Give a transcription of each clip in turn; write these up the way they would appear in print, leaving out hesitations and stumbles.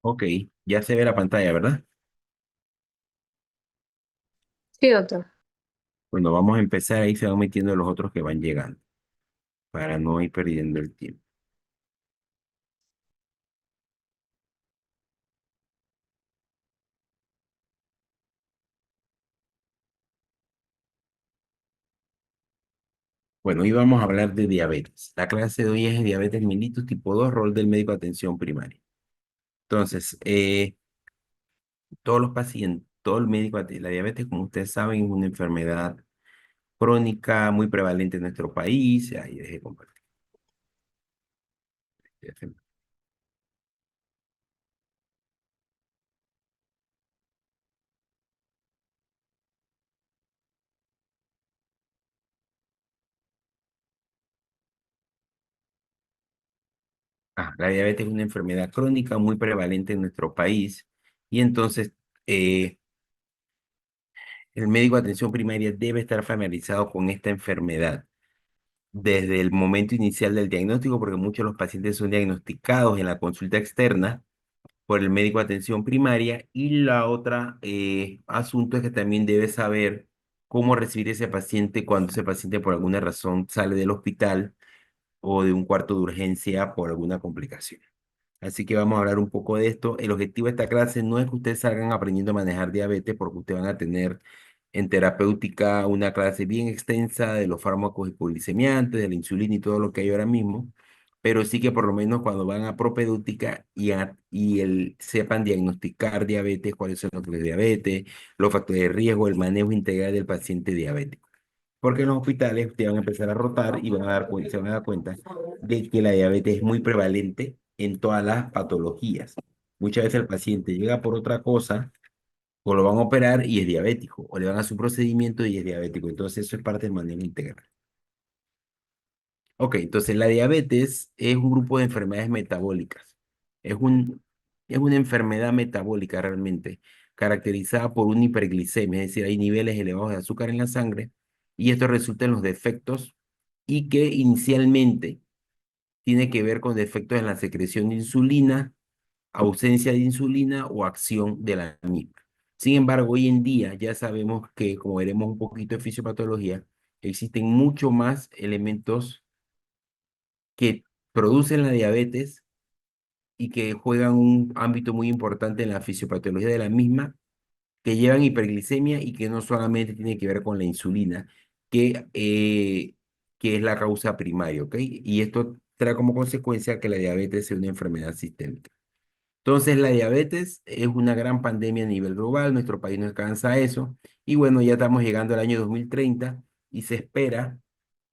Ok, ya se ve la pantalla, ¿verdad? Sí, doctor. Bueno, vamos a empezar, ahí se van metiendo los otros que van llegando, para no ir perdiendo el tiempo. Bueno, hoy vamos a hablar de diabetes. La clase de hoy es diabetes mellitus tipo 2, rol del médico de atención primaria. Entonces, todos los pacientes, todo el médico, la diabetes, como ustedes saben, es una enfermedad crónica muy prevalente en nuestro país. Ahí dejé de compartir. La diabetes es una enfermedad crónica muy prevalente en nuestro país y entonces eh, el médico de atención primaria debe estar familiarizado con esta enfermedad desde el momento inicial del diagnóstico, porque muchos de los pacientes son diagnosticados en la consulta externa por el médico de atención primaria. Y la otra asunto es que también debe saber cómo recibir ese paciente cuando ese paciente por alguna razón sale del hospital o de un cuarto de urgencia por alguna complicación. Así que vamos a hablar un poco de esto. El objetivo de esta clase no es que ustedes salgan aprendiendo a manejar diabetes, porque ustedes van a tener en terapéutica una clase bien extensa de los fármacos hipoglicemiantes, de la insulina y todo lo que hay ahora mismo, pero sí que por lo menos cuando van a propedéutica sepan diagnosticar diabetes, cuáles son los tipos de diabetes, los factores de riesgo, el manejo integral del paciente diabético. Porque en los hospitales ustedes van a empezar a rotar y se van a dar cuenta de que la diabetes es muy prevalente en todas las patologías. Muchas veces el paciente llega por otra cosa o lo van a operar y es diabético, o le van a hacer un procedimiento y es diabético. Entonces eso es parte del manejo integral. Ok, entonces la diabetes es un grupo de enfermedades metabólicas. Es un, es una enfermedad metabólica realmente, caracterizada por una hiperglicemia, es decir, hay niveles elevados de azúcar en la sangre y esto resulta en los defectos y que inicialmente tiene que ver con defectos en la secreción de insulina, ausencia de insulina o acción de la misma. Sin embargo, hoy en día ya sabemos que, como veremos un poquito de fisiopatología, existen mucho más elementos que producen la diabetes y que juegan un ámbito muy importante en la fisiopatología de la misma, que llevan hiperglicemia y que no solamente tiene que ver con la insulina, que es la causa primaria, ¿ok? Y esto trae como consecuencia que la diabetes sea una enfermedad sistémica. Entonces, la diabetes es una gran pandemia a nivel global, nuestro país no alcanza eso, y bueno, ya estamos llegando al año 2030 y se espera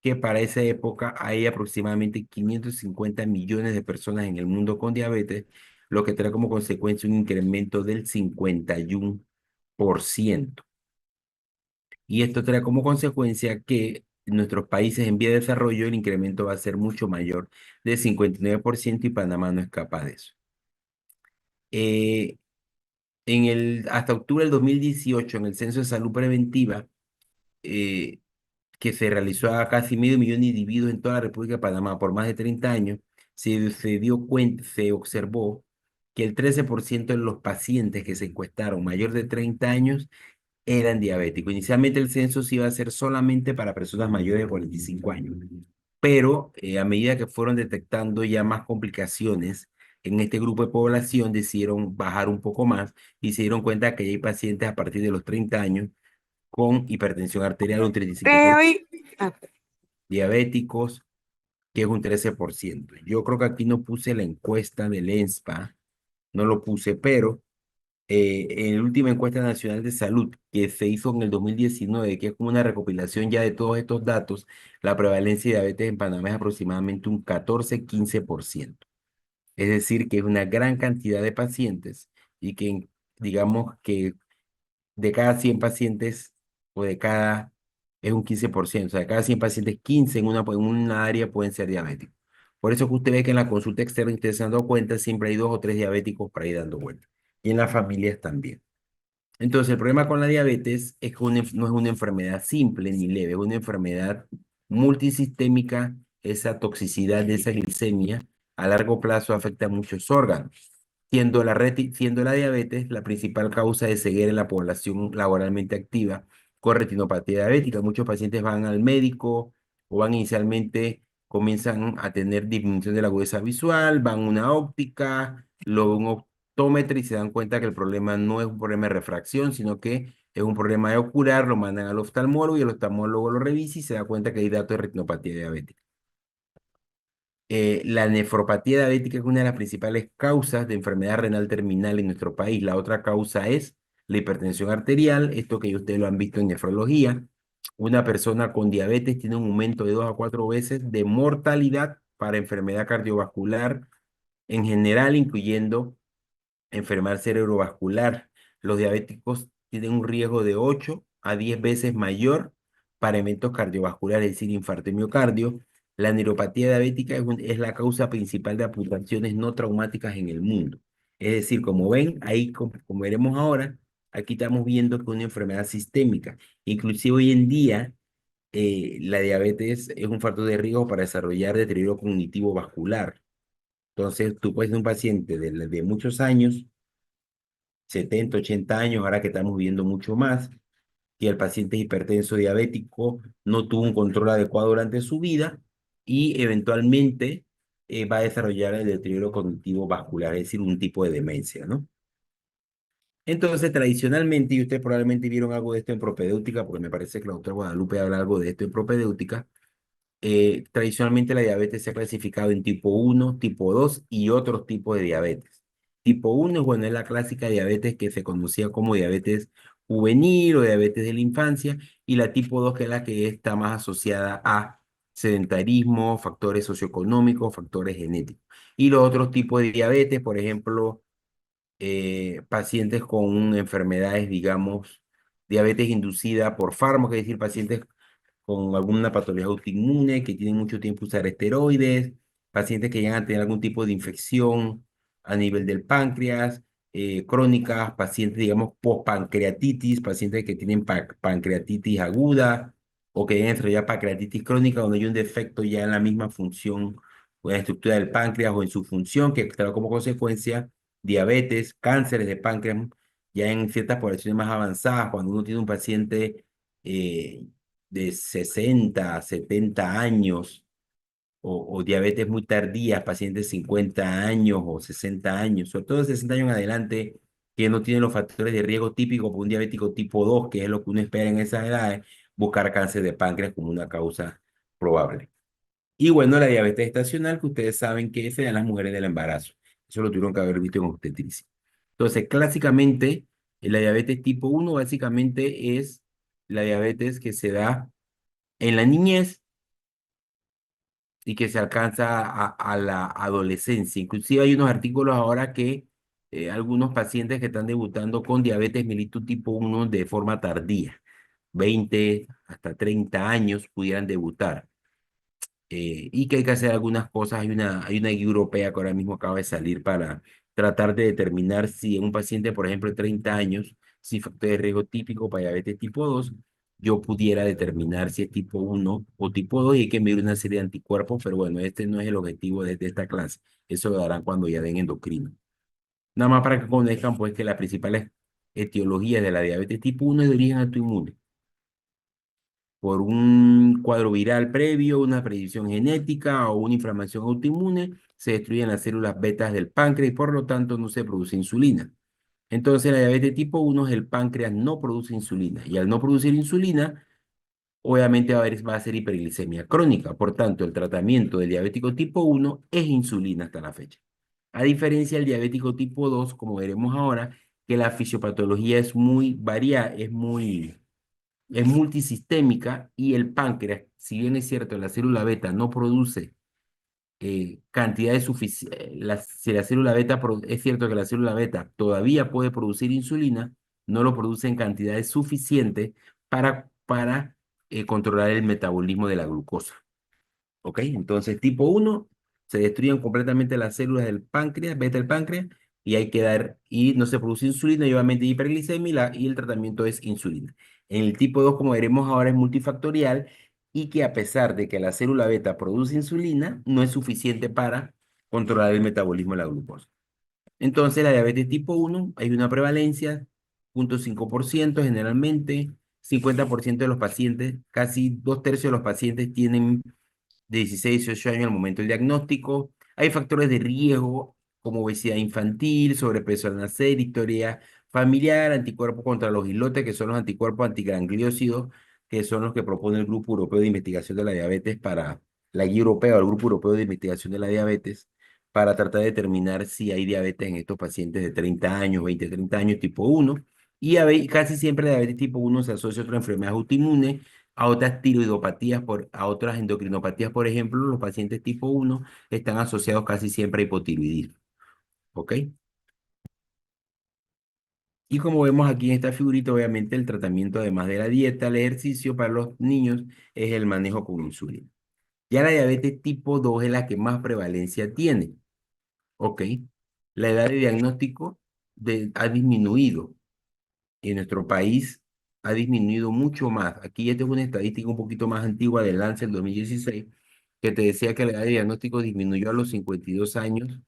que para esa época hay aproximadamente 550 millones de personas en el mundo con diabetes, lo que trae como consecuencia un incremento del 51%. Y esto trae como consecuencia que en nuestros países en vía de desarrollo el incremento va a ser mucho mayor de 59% y Panamá no es capaz de eso. Eh, hasta octubre del 2018, en el Censo de Salud Preventiva, eh, que se realizó a casi medio millón de individuos en toda la República de Panamá por más de 30 años, se dio cuenta, se observó que el 13% de los pacientes que se encuestaron mayor de 30 años eran diabéticos. Inicialmente el censo se iba a hacer solamente para personas mayores de 45 años, pero a medida que fueron detectando ya más complicaciones en este grupo de población, decidieron bajar un poco más y se dieron cuenta que ya hay pacientes a partir de los 30 años con hipertensión arterial un 35%, Hoy, ah, diabéticos, que es un 13%. Yo creo que aquí no puse la encuesta del ENSPA, no lo puse, pero en la última encuesta nacional de salud que se hizo en el 2019, que es como una recopilación ya de todos estos datos, la prevalencia de diabetes en Panamá es aproximadamente un 14-15%. Es decir, que es una gran cantidad de pacientes y que digamos que de cada 100 pacientes o de cada, es un 15%, o sea, de cada 100 pacientes, 15 en una área pueden ser diabéticos. Por eso que usted ve que en la consulta externa, ustedes se han dado cuenta, siempre hay dos o tres diabéticos por ahí dando vueltas. Y en las familias también. Entonces, el problema con la diabetes es que no es una enfermedad simple ni leve, es una enfermedad multisistémica. Esa toxicidad de esa glicemia a largo plazo afecta a muchos órganos. siendo la diabetes la principal causa de ceguera en la población laboralmente activa con retinopatía diabética. Muchos pacientes van al médico o van inicialmente, comienzan a tener disminución de la agudeza visual, van a una óptica, luego un optómetra y se dan cuenta que el problema no es un problema de refracción, sino que es un problema de ocular, lo mandan al oftalmólogo y el oftalmólogo lo revisa y se da cuenta que hay datos de retinopatía diabética. La nefropatía diabética es una de las principales causas de enfermedad renal terminal en nuestro país. La otra causa es la hipertensión arterial, esto que ustedes lo han visto en nefrología. Una persona con diabetes tiene un aumento de 2 a 4 veces de mortalidad para enfermedad cardiovascular en general, incluyendo enfermedad cerebrovascular. Los diabéticos tienen un riesgo de 8 a 10 veces mayor para eventos cardiovasculares, es decir, infarto y miocardio. La neuropatía diabética es la causa principal de amputaciones no traumáticas en el mundo. Es decir, como ven, ahí como veremos ahora, aquí estamos viendo que es una enfermedad sistémica. Inclusive hoy en día, la diabetes es un factor de riesgo para desarrollar deterioro cognitivo vascular. Entonces, tú puedes ser un paciente de muchos años, 70, 80 años, ahora que estamos viviendo mucho más, que el paciente es hipertenso diabético, no tuvo un control adecuado durante su vida y eventualmente va a desarrollar el deterioro cognitivo vascular, es decir, un tipo de demencia, ¿no? Entonces, tradicionalmente, y ustedes probablemente vieron algo de esto en propedéutica, porque me parece que la doctora Guadalupe habla algo de esto en propedéutica. Tradicionalmente la diabetes se ha clasificado en tipo 1, tipo 2 y otros tipos de diabetes. Tipo 1 es, bueno, es la clásica diabetes que se conocía como diabetes juvenil o diabetes de la infancia, y la tipo 2 que es la que está más asociada a sedentarismo, factores socioeconómicos, factores genéticos. Y los otros tipos de diabetes, por ejemplo, pacientes con enfermedades, digamos, diabetes inducida por fármacos, es decir, pacientes con alguna patología autoinmune, que tienen mucho tiempo usar esteroides, pacientes que llegan a tener algún tipo de infección a nivel del páncreas, crónicas, pacientes, digamos, postpancreatitis, pacientes que tienen pancreatitis aguda o que llegan a desarrollar pancreatitis crónica, donde hay un defecto ya en la misma función o en la estructura del páncreas o en su función, que trae como consecuencia diabetes, cánceres de páncreas, ya en ciertas poblaciones más avanzadas, cuando uno tiene un paciente eh, de 60, 70 años o diabetes muy tardía, pacientes de 50 años o 60 años, sobre todo de 60 años en adelante, que no tienen los factores de riesgo típicos por un diabético tipo 2, que es lo que uno espera en esas edades, buscar cáncer de páncreas como una causa probable. Y bueno, la diabetes estacional, que ustedes saben que se da en las mujeres del embarazo. Eso lo tuvieron que haber visto en obstetricia. Entonces, clásicamente, la diabetes tipo 1 básicamente es la diabetes que se da en la niñez y que se alcanza a la adolescencia. Inclusive hay unos artículos ahora que algunos pacientes que están debutando con diabetes mellitus tipo 1 de forma tardía, 20 hasta 30 años pudieran debutar. Y que hay que hacer algunas cosas. Hay una guía europea que ahora mismo acaba de salir para tratar de determinar si en un paciente, por ejemplo, de 30 años, si factor de riesgo típico para diabetes tipo 2 yo pudiera determinar si es tipo 1 o tipo 2 y hay que medir una serie de anticuerpos, pero bueno, este no es el objetivo de esta clase. Eso lo darán cuando ya den endocrino. Nada más para que conozcan, pues, que las principales etiologías de la diabetes tipo 1 es de origen autoinmune por un cuadro viral previo, una predicción genética o una inflamación autoinmune, se destruyen las células betas del páncreas y por lo tanto no se produce insulina. Entonces la diabetes tipo 1 es el páncreas no produce insulina y al no producir insulina, obviamente va a ser hiperglicemia crónica. Por tanto, el tratamiento del diabético tipo 1 es insulina hasta la fecha. A diferencia del diabético tipo 2, como veremos ahora, que la fisiopatología es muy variada, es multisistémica y el páncreas, si bien es cierto, la célula beta no produce cantidades suficientes, si la célula beta, es cierto que la célula beta todavía puede producir insulina, no lo produce en cantidades suficientes para controlar el metabolismo de la glucosa. ¿Ok? Entonces, tipo 1 se destruyen completamente las células del páncreas, beta del páncreas, y hay que dar, y no se produce insulina, y obviamente hiperglicemia, y el tratamiento es insulina. En el tipo 2 como veremos ahora, es multifactorial, y que a pesar de que la célula beta produce insulina, no es suficiente para controlar el metabolismo de la glucosa. Entonces, la diabetes tipo uno hay una prevalencia, 0,5% generalmente, 50% de los pacientes, casi dos tercios de los pacientes tienen de 16 a 18 años al momento del diagnóstico. Hay factores de riesgo como obesidad infantil, sobrepeso al nacer, historia familiar, anticuerpos contra los islotes, que son los anticuerpos antigangliósidos, que son los que propone el Grupo Europeo de Investigación de la Diabetes para la guía europea o el Grupo Europeo de Investigación de la Diabetes para tratar de determinar si hay diabetes en estos pacientes de 30 años, 20, 30 años, tipo uno. Y casi siempre la diabetes tipo uno se asocia a otra enfermedad autoinmune, a otras tiroidopatías, a otras endocrinopatías, por ejemplo, los pacientes tipo uno están asociados casi siempre a hipotiroidismo, ¿ok? Y como vemos aquí en esta figurita, obviamente el tratamiento, además de la dieta, el ejercicio para los niños, es el manejo con insulina. Ya la diabetes tipo 2 es la que más prevalencia tiene, ¿ok? La edad de diagnóstico ha disminuido. En nuestro país ha disminuido mucho más. Aquí esta es una estadística un poquito más antigua del Lancet 2016, que te decía que la edad de diagnóstico disminuyó a los 52 años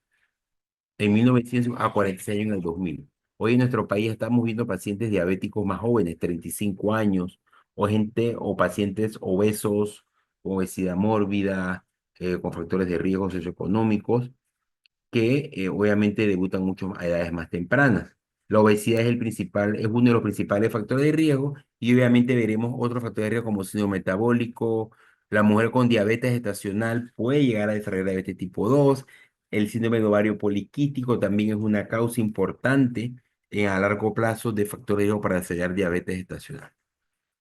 en 1900 a 46 años en el 2000. Hoy en nuestro país estamos viendo pacientes diabéticos más jóvenes, 35 años, o gente o pacientes obesos, con obesidad mórbida, con factores de riesgo socioeconómicos que obviamente debutan mucho a edades más tempranas. La obesidad es uno de los principales factores de riesgo y obviamente veremos otros factores de riesgo como síndrome metabólico. La mujer con diabetes gestacional puede llegar a desarrollar diabetes tipo 2. El síndrome de ovario poliquístico también es una causa importante a largo plazo de factores de riesgo para desarrollar diabetes gestacional.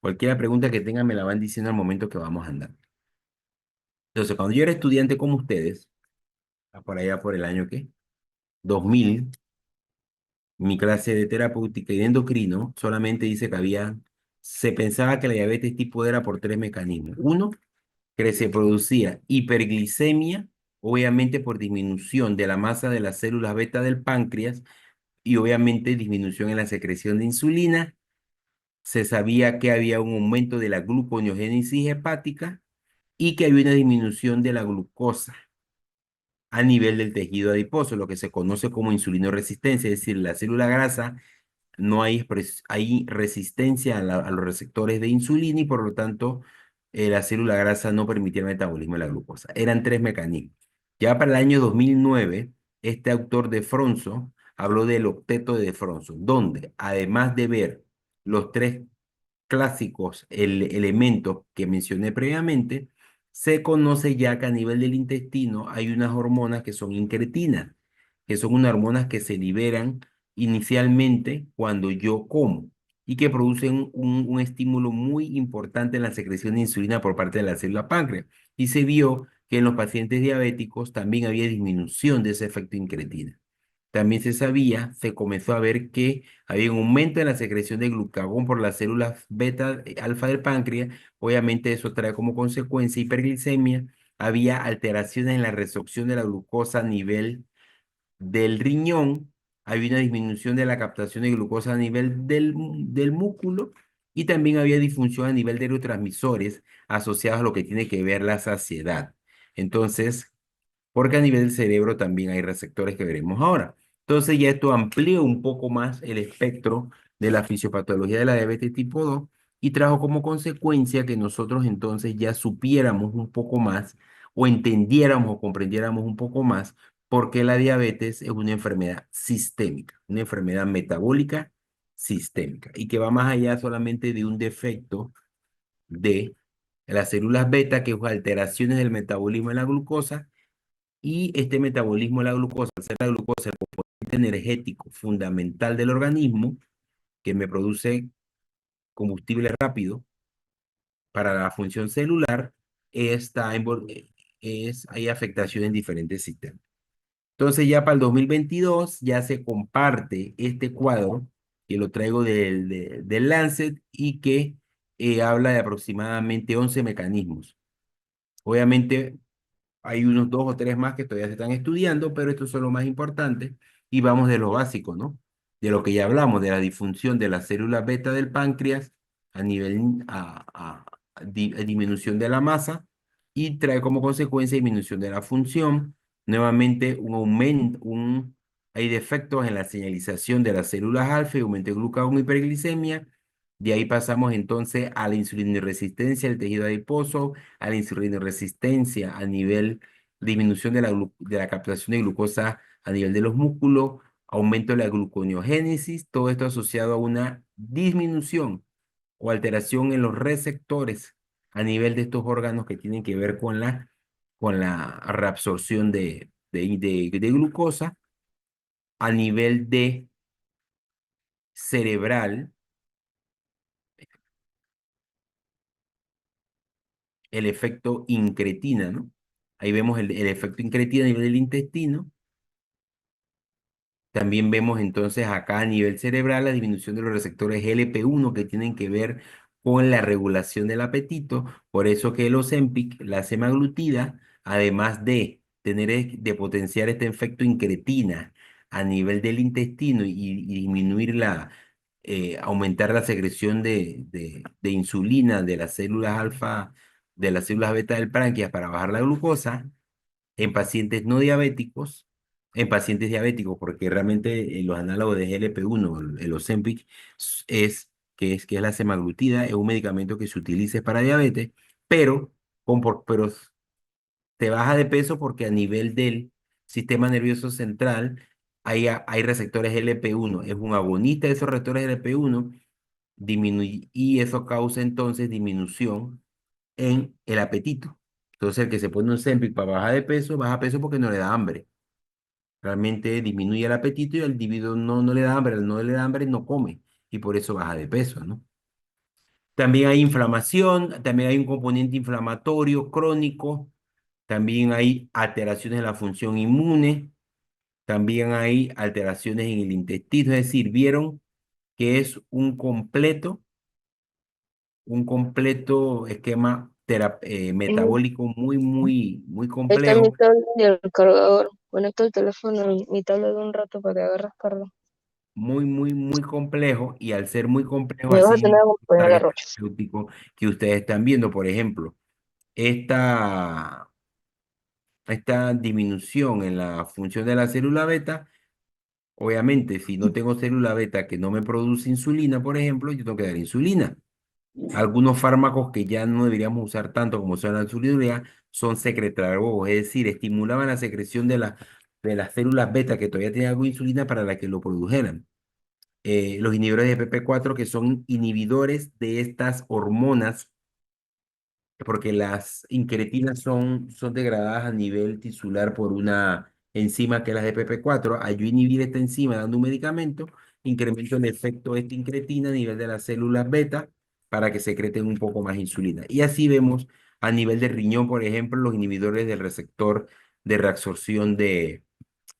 Cualquier pregunta que tengan me la van diciendo al momento que vamos a andar. Entonces, cuando yo era estudiante como ustedes, por allá por el año ¿qué? 2000, mi clase de terapéutica y de endocrino solamente dice que se pensaba que la diabetes tipo era por tres mecanismos. Uno, que se producía hiperglicemia, obviamente por disminución de la masa de las células beta del páncreas y obviamente disminución en la secreción de insulina. Se sabía que había un aumento de la gluconeogénesis hepática y que había una disminución de la glucosa a nivel del tejido adiposo, lo que se conoce como insulinoresistencia, es decir, la célula grasa no hay resistencia a los receptores de insulina y por lo tanto la célula grasa no permitía el metabolismo de la glucosa. Eran tres mecanismos. Ya para el año 2009, este autor de Fronzo habló del octeto de Fronzo, donde además de ver los tres clásicos elementos que mencioné previamente, se conoce ya que a nivel del intestino hay unas hormonas que son incretinas, que son unas hormonas que se liberan inicialmente cuando yo como y que producen un estímulo muy importante en la secreción de insulina por parte de la célula páncreas. Y se vio que en los pacientes diabéticos también había disminución de ese efecto incretina. También se comenzó a ver que había un aumento en la secreción de glucagón por las células beta alfa del páncreas. Obviamente eso trae como consecuencia hiperglicemia. Había alteraciones en la resorción de la glucosa a nivel del riñón. Había una disminución de la captación de glucosa a nivel del músculo. Y también había disfunción a nivel de neurotransmisores asociados a lo que tiene que ver la saciedad. Entonces, porque a nivel del cerebro también hay receptores que veremos ahora. Entonces ya esto amplió un poco más el espectro de la fisiopatología de la diabetes tipo 2 y trajo como consecuencia que nosotros entonces ya supiéramos un poco más o entendiéramos o comprendiéramos un poco más por qué la diabetes es una enfermedad sistémica, una enfermedad metabólica sistémica y que va más allá solamente de un defecto de las células beta, que es alteraciones del metabolismo de la glucosa y este metabolismo de la glucosa, al ser la glucosa el componente energético fundamental del organismo, que me produce combustible rápido para la función celular, hay afectación en diferentes sistemas. Entonces ya para el 2022 ya se comparte este cuadro, que lo traigo del Lancet y que habla de aproximadamente 11 mecanismos. Obviamente hay unos dos o tres más que todavía se están estudiando, pero estos son los más importantes y vamos de lo básico, ¿no? De lo que ya hablamos, de la disfunción de las células beta del páncreas a nivel a disminución de la masa y trae como consecuencia disminución de la función, nuevamente un aumento, hay defectos en la señalización de las células alfa y aumento de glucagón, hiperglicemia. De ahí pasamos entonces a la insuliniresistencia del tejido adiposo, a la insuliniresistencia a nivel disminución de de la captación de glucosa a nivel de los músculos, aumento de la gluconeogénesis, todo esto asociado a una disminución o alteración en los receptores a nivel de estos órganos que tienen que ver con la reabsorción de glucosa a nivel de cerebral, el efecto incretina, ¿no? Ahí vemos el efecto incretina a nivel del intestino. También vemos entonces acá a nivel cerebral la disminución de los receptores GLP-1 que tienen que ver con la regulación del apetito. Por eso que el Ozempic, la semaglutida, además de de potenciar este efecto incretina a nivel del intestino y disminuir aumentar la secreción de insulina de las células alfa, de las células beta del páncreas para bajar la glucosa, en pacientes no diabéticos, en pacientes diabéticos, porque realmente los análogos de GLP-1, el Ozempic, que es la semaglutida, es un medicamento que se utiliza para diabetes, pero, pero te baja de peso porque a nivel del sistema nervioso central hay receptores GLP-1, es un agonista de esos receptores GLP-1, y eso causa entonces disminución en el apetito. Entonces, el que se pone un Ozempic para bajar de peso, baja peso porque no le da hambre. Realmente disminuye el apetito y al individuo no le da hambre, al no le da hambre no come y por eso baja de peso, ¿no? También hay inflamación, también hay un componente inflamatorio crónico, también hay alteraciones en la función inmune, también hay alteraciones en el intestino, es decir, vieron que es un completo esquema Mm, metabólico muy Ahí está mi complejo, tablet y el cargador. Conecto el teléfono y mi tablet un rato para que agarres carga. muy complejo y al ser muy complejo Me vas a así tener que el acompañar a target Rocha. terapéutico que ustedes están viendo, por ejemplo, esta, esta disminución en la función de la célula beta, obviamente si no tengo célula beta que no me produce insulina, por ejemplo, yo tengo que dar insulina. Algunos fármacos que ya no deberíamos usar tanto como son la insulina son secretarios, es decir, estimulaban la secreción de las células beta que todavía tienen algo de insulina para la que lo produjeran. Los inhibidores de PP4 que son inhibidores de estas hormonas, porque las incretinas son degradadas a nivel tisular por una enzima que es la de PP4. Al yo inhibir esta enzima dando un medicamento, incremento el efecto de esta incretina a nivel de las células beta para que secreten un poco más insulina. Y así vemos a nivel de riñón, por ejemplo, los inhibidores del receptor de reabsorción de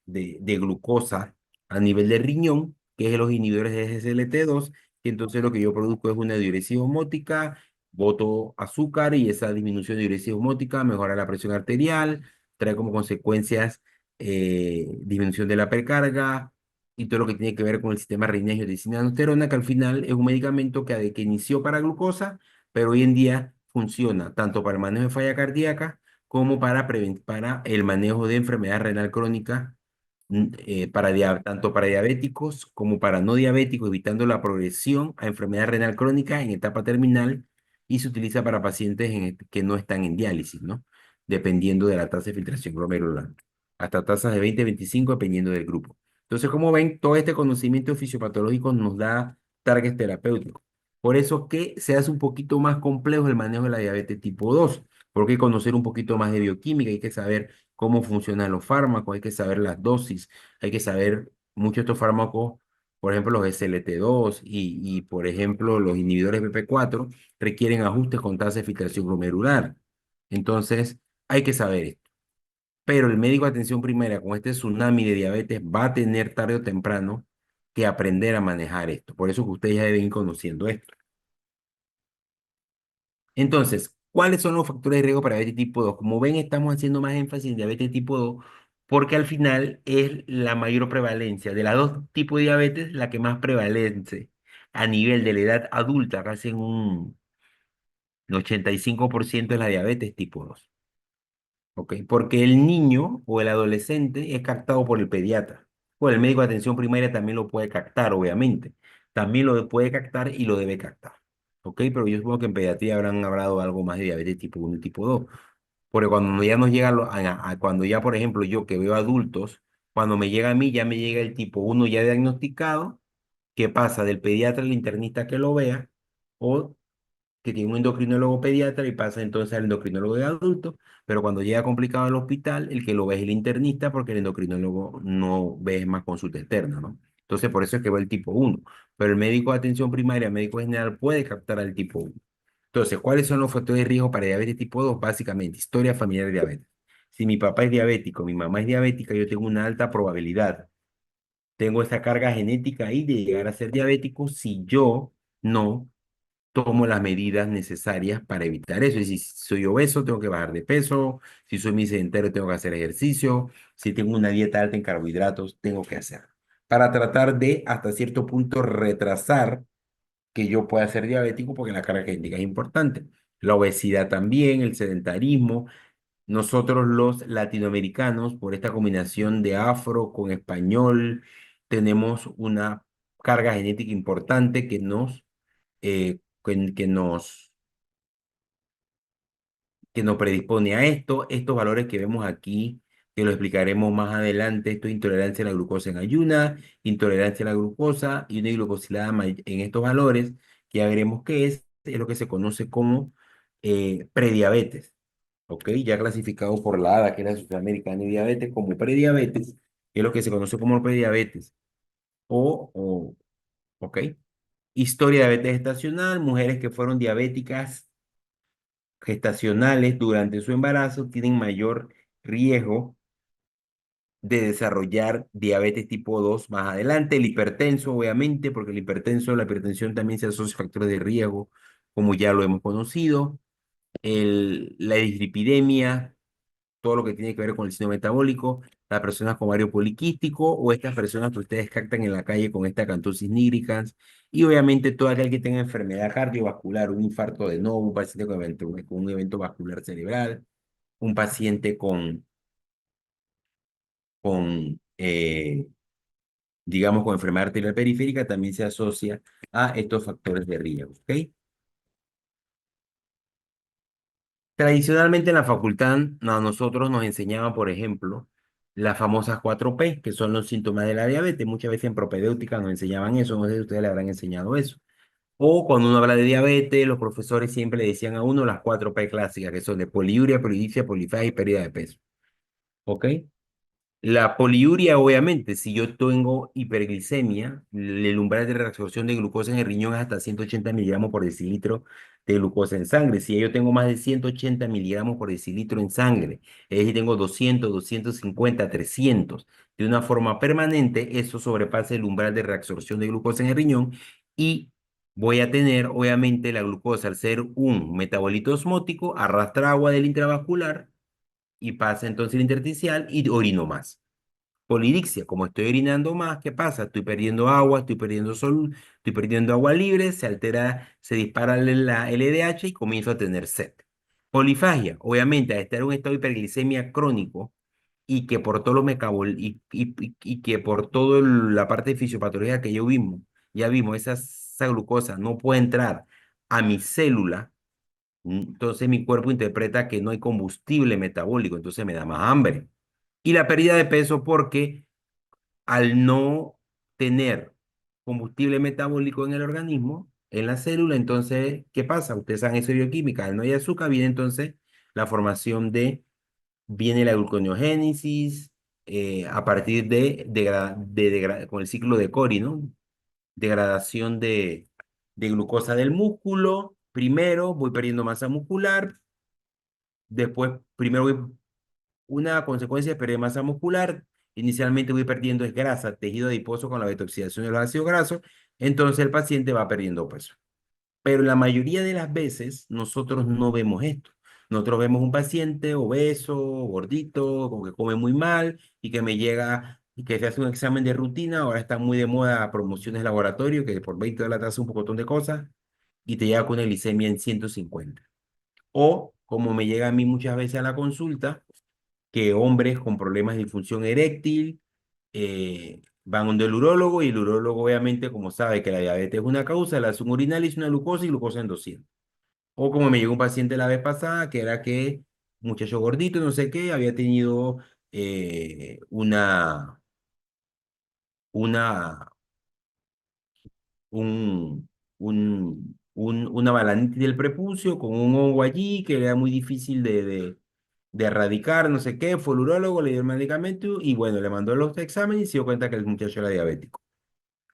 glucosa a nivel de riñón, que es los inhibidores de SGLT2, que entonces lo que yo produzco es una diuresis osmótica, boto azúcar y esa disminución de diuresis osmótica mejora la presión arterial, trae como consecuencias disminución de la precarga y todo lo que tiene que ver con el sistema renina-angiotensina-aldosterona, que al final es un medicamento que inició para glucosa, pero hoy en día funciona tanto para el manejo de falla cardíaca como para el manejo de enfermedad renal crónica tanto para diabéticos como para no diabéticos, evitando la progresión a enfermedad renal crónica en etapa terminal y se utiliza para pacientes que no están en diálisis, ¿no? Dependiendo de la tasa de filtración glomerular. Hasta tasas de 20-25 dependiendo del grupo. Entonces, como ven, todo este conocimiento fisiopatológico nos da targets terapéuticos. Por eso que se hace un poquito más complejo el manejo de la diabetes tipo 2, porque hay que conocer un poquito más de bioquímica, hay que saber cómo funcionan los fármacos, hay que saber las dosis, hay que saber muchos de estos fármacos, por ejemplo, los SLT2 por ejemplo, los inhibidores PP4 requieren ajustes con tasa de filtración glomerular. Entonces, hay que saber esto. Pero el médico de atención primaria con este tsunami de diabetes va a tener tarde o temprano que aprender a manejar esto. Por eso que ustedes ya deben ir conociendo esto. Entonces, ¿cuáles son los factores de riesgo para diabetes tipo 2? Como ven, estamos haciendo más énfasis en diabetes tipo 2 porque al final es la mayor prevalencia. De las dos tipos de diabetes, la que más prevalece a nivel de la edad adulta, casi en un 85% es la diabetes tipo 2. ¿Ok? Porque el niño o el adolescente es captado por el pediatra. Bueno, el médico de atención primaria también lo puede captar, obviamente. También lo puede captar y lo debe captar. ¿Ok? Pero yo supongo que en pediatría habrán hablado algo más de diabetes tipo 1 y tipo 2. Porque cuando ya nos llega, cuando ya, por ejemplo, yo que veo adultos, cuando me llega a mí, ya me llega el tipo 1 ya diagnosticado, que pasa del pediatra al internista que lo vea, o que tiene un endocrinólogo pediatra y pasa entonces al endocrinólogo de adultos, pero cuando llega complicado al hospital, el que lo ve es el internista porque el endocrinólogo no ve más consulta externa, ¿no? Entonces, por eso es que va el tipo 1. Pero el médico de atención primaria, médico general, puede captar al tipo 1. Entonces, ¿cuáles son los factores de riesgo para diabetes tipo 2? Básicamente, historia familiar de diabetes. Si mi papá es diabético, mi mamá es diabética, yo tengo una alta probabilidad. Tengo esa carga genética ahí de llegar a ser diabético si yo no tomo las medidas necesarias para evitar eso. Y si soy obeso, tengo que bajar de peso. Si soy muy sedentario, tengo que hacer ejercicio. Si tengo una dieta alta en carbohidratos, tengo que hacer. Para tratar de, hasta cierto punto, retrasar que yo pueda ser diabético porque la carga genética es importante. La obesidad también, el sedentarismo. Nosotros los latinoamericanos, por esta combinación de afro con español, tenemos una carga genética importante que nos predispone a esto. Estos valores que vemos aquí, que lo explicaremos más adelante, esto es intolerancia a la glucosa en ayuna, intolerancia a la glucosa y una glucosilada en estos valores, que ya veremos qué es lo que se conoce como prediabetes, ¿ok? Ya clasificado por la ADA, que es la Sociedad Americana de Diabetes, como prediabetes, que es lo que se conoce como prediabetes, ¿ok? Historia de diabetes gestacional, mujeres que fueron diabéticas gestacionales durante su embarazo tienen mayor riesgo de desarrollar diabetes tipo 2 más adelante. El hipertenso, obviamente, porque la hipertensión también se asocia a factores de riesgo, como ya lo hemos conocido. La dislipidemia, todo lo que tiene que ver con el síndrome metabólico, las personas con ovario poliquístico o estas personas que ustedes captan en la calle con esta acantosis nigricans y obviamente todo aquel que tenga enfermedad cardiovascular, un infarto de novo, un paciente con un evento vascular cerebral, un paciente con digamos, con enfermedad arterial periférica, también se asocia a estos factores de riesgo, ¿ok? Tradicionalmente en la facultad a nosotros nos enseñaban, por ejemplo, las famosas 4P, que son los síntomas de la diabetes. Muchas veces en propedéutica nos enseñaban eso, no sé si ustedes le habrán enseñado eso. O cuando uno habla de diabetes, los profesores siempre le decían a uno las 4P clásicas, que son de poliuria, polidipsia, polifagia y pérdida de peso. ¿Ok? La poliuria, obviamente, si yo tengo hiperglicemia, el umbral de reabsorción de glucosa en el riñón es hasta 180 miligramos por decilitro de glucosa en sangre. Si yo tengo más de 180 miligramos por decilitro en sangre, es decir, tengo 200, 250, 300, de una forma permanente, eso sobrepasa el umbral de reabsorción de glucosa en el riñón y voy a tener, obviamente, la glucosa, al ser un metabolito osmótico, arrastra agua del intravascular y pasa entonces el intersticial y orino más. Polidicsia, como estoy orinando más, ¿qué pasa? Estoy perdiendo agua, estoy perdiendo sol, estoy perdiendo agua libre, se altera, se dispara la LDH y comienzo a tener sed. Polifagia, obviamente, al estar en un estado de hiperglicemia crónico y que por todos los y que por toda la parte de fisiopatología que ya vimos, esa glucosa no puede entrar a mi célula. Entonces mi cuerpo interpreta que no hay combustible metabólico, entonces me da más hambre. Y la pérdida de peso porque al no tener combustible metabólico en el organismo, en la célula, entonces, ¿qué pasa? Ustedes saben eso de bioquímica, al no hay azúcar, viene entonces la formación viene la gluconeogénesis a partir con el ciclo de Cori, ¿no? Degradación de glucosa del músculo, primero voy perdiendo masa muscular, después, primero una consecuencia de perder masa muscular. Inicialmente voy perdiendo es grasa, tejido adiposo con la detoxificación de los ácidos grasos. Entonces el paciente va perdiendo peso. Pero la mayoría de las veces nosotros no vemos esto. Nosotros vemos un paciente obeso, gordito, con que come muy mal y que me llega y que se hace un examen de rutina. Ahora está muy de moda promociones de laboratorio, que por $20 te hace un pocotón de cosas y te llega con una glicemia en 150. O como me llega a mí muchas veces a la consulta, que hombres con problemas de disfunción eréctil, van donde el urólogo y el urólogo obviamente como sabe que la diabetes es una causa, le hace un urinal, una glucosa y glucosa en 200. O como me llegó un paciente la vez pasada, que era que muchacho gordito, no sé qué, había tenido una, un, una balanitis del prepucio con un hongo allí que era muy difícil de erradicar, no sé qué, fue el urólogo, le dio el medicamento y bueno, le mandó los exámenes y se dio cuenta que el muchacho era diabético.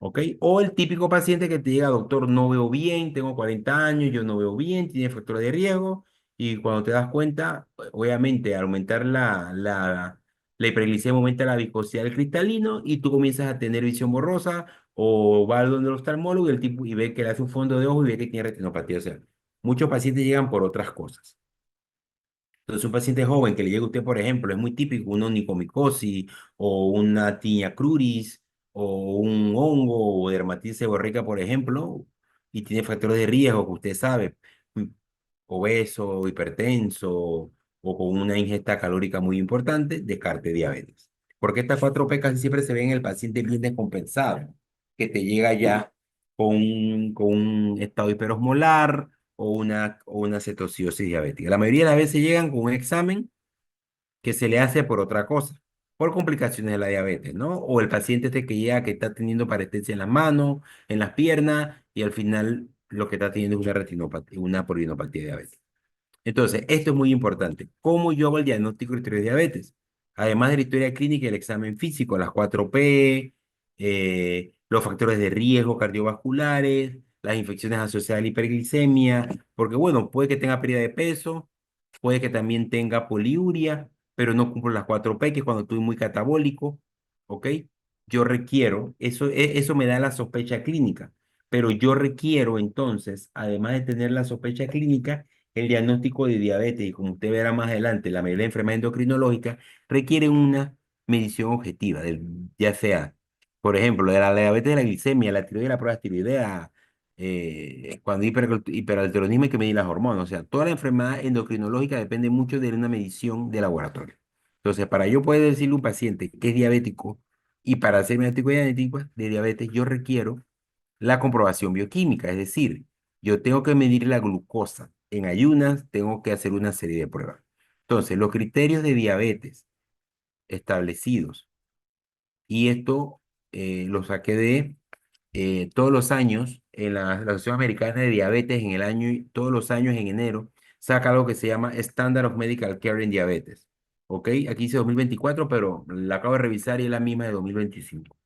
¿Ok? O el típico paciente que te diga, doctor, no veo bien, tengo 40 años, yo no veo bien, tiene factores de riesgo, y cuando te das cuenta, obviamente, al aumentar la hiperglicemia aumenta la viscosidad del cristalino y tú comienzas a tener visión borrosa o va donde el oftalmólogo y el tipo y ve que le hace un fondo de ojo y ve que tiene retinopatía. O sea, muchos pacientes llegan por otras cosas. Entonces, un paciente joven que le llegue a usted, por ejemplo, es muy típico una onicomicosis o una tiña cruris o un hongo o dermatitis seborreica, por ejemplo, y tiene factores de riesgo que usted sabe, mm, obeso, hipertenso o con una ingesta calórica muy importante, descarte diabetes. Porque estas 4P casi siempre se ven en el paciente bien descompensado, que te llega ya con un estado hiperosmolar o una cetosis diabética. La mayoría de las veces llegan con un examen que se le hace por otra cosa, por complicaciones de la diabetes, ¿no? O el paciente este que llega que está teniendo parestesia en las manos, en las piernas, y al final lo que está teniendo es una retinopatía, una polivinopatía diabética. Entonces, esto es muy importante. ¿Cómo yo hago el diagnóstico de historia de diabetes? Además de la historia clínica y el examen físico, las 4P, los factores de riesgo cardiovasculares, las infecciones asociadas a la hiperglicemia, porque bueno, puede que tenga pérdida de peso, puede que también tenga poliuria, pero no cumplo las 4P, que es cuando estoy muy catabólico, ¿ok? Yo requiero, eso me da la sospecha clínica, pero yo requiero entonces, además de tener la sospecha clínica, el diagnóstico de diabetes, y como usted verá más adelante, la mayoría de enfermedades endocrinológicas requieren una medición objetiva, ya sea, por ejemplo, de la diabetes de la glicemia, la tiroides, la prueba de tiroidea, cuando hay hiperalteronismo hay que medir las hormonas, o sea, toda la enfermedad endocrinológica depende mucho de una medición de laboratorio. Entonces, para yo poder decirle a un paciente que es diabético y para hacer mi diagnóstico de diabetes, yo requiero la comprobación bioquímica, es decir, yo tengo que medir la glucosa. En ayunas tengo que hacer una serie de pruebas. Entonces, los criterios de diabetes establecidos, y esto lo saqué de todos los años, en la Asociación Americana de Diabetes, en el año, todos los años en enero, saca algo que se llama Standard of Medical Care in Diabetes. ¿Ok? Aquí dice 2024, pero la acabo de revisar y es la misma de 2025.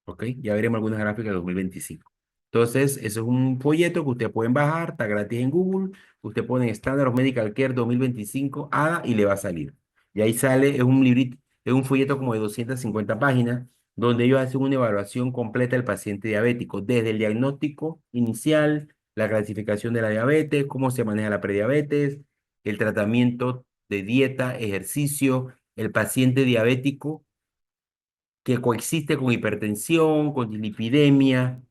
¿Ok? Ya veremos algunas gráficas de 2025. Entonces, eso es un folleto que ustedes pueden bajar, está gratis en Google. Usted pone Standard of Medical Care 2025 ADA y le va a salir. Y ahí sale, es un librito, es un folleto como de 250 páginas, donde ellos hacen una evaluación completa del paciente diabético, desde el diagnóstico inicial, la clasificación de la diabetes, cómo se maneja la prediabetes, el tratamiento de dieta, ejercicio, el paciente diabético que coexiste con hipertensión, con dislipidemia,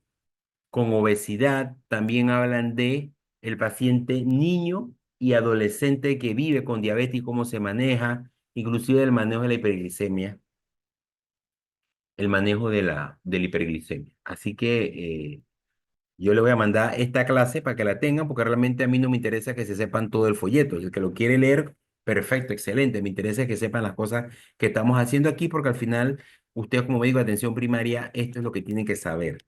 con obesidad. También hablan de el paciente niño y adolescente que vive con diabetes y cómo se maneja, inclusive el manejo de la hiperglicemia, el manejo de la hiperglicemia. Así que yo le voy a mandar esta clase para que la tengan, porque realmente a mí no me interesa que se sepan todo el folleto. El que lo quiere leer, perfecto, excelente. Me interesa que sepan las cosas que estamos haciendo aquí, porque al final, ustedes como médico de atención primaria, esto es lo que tienen que saber.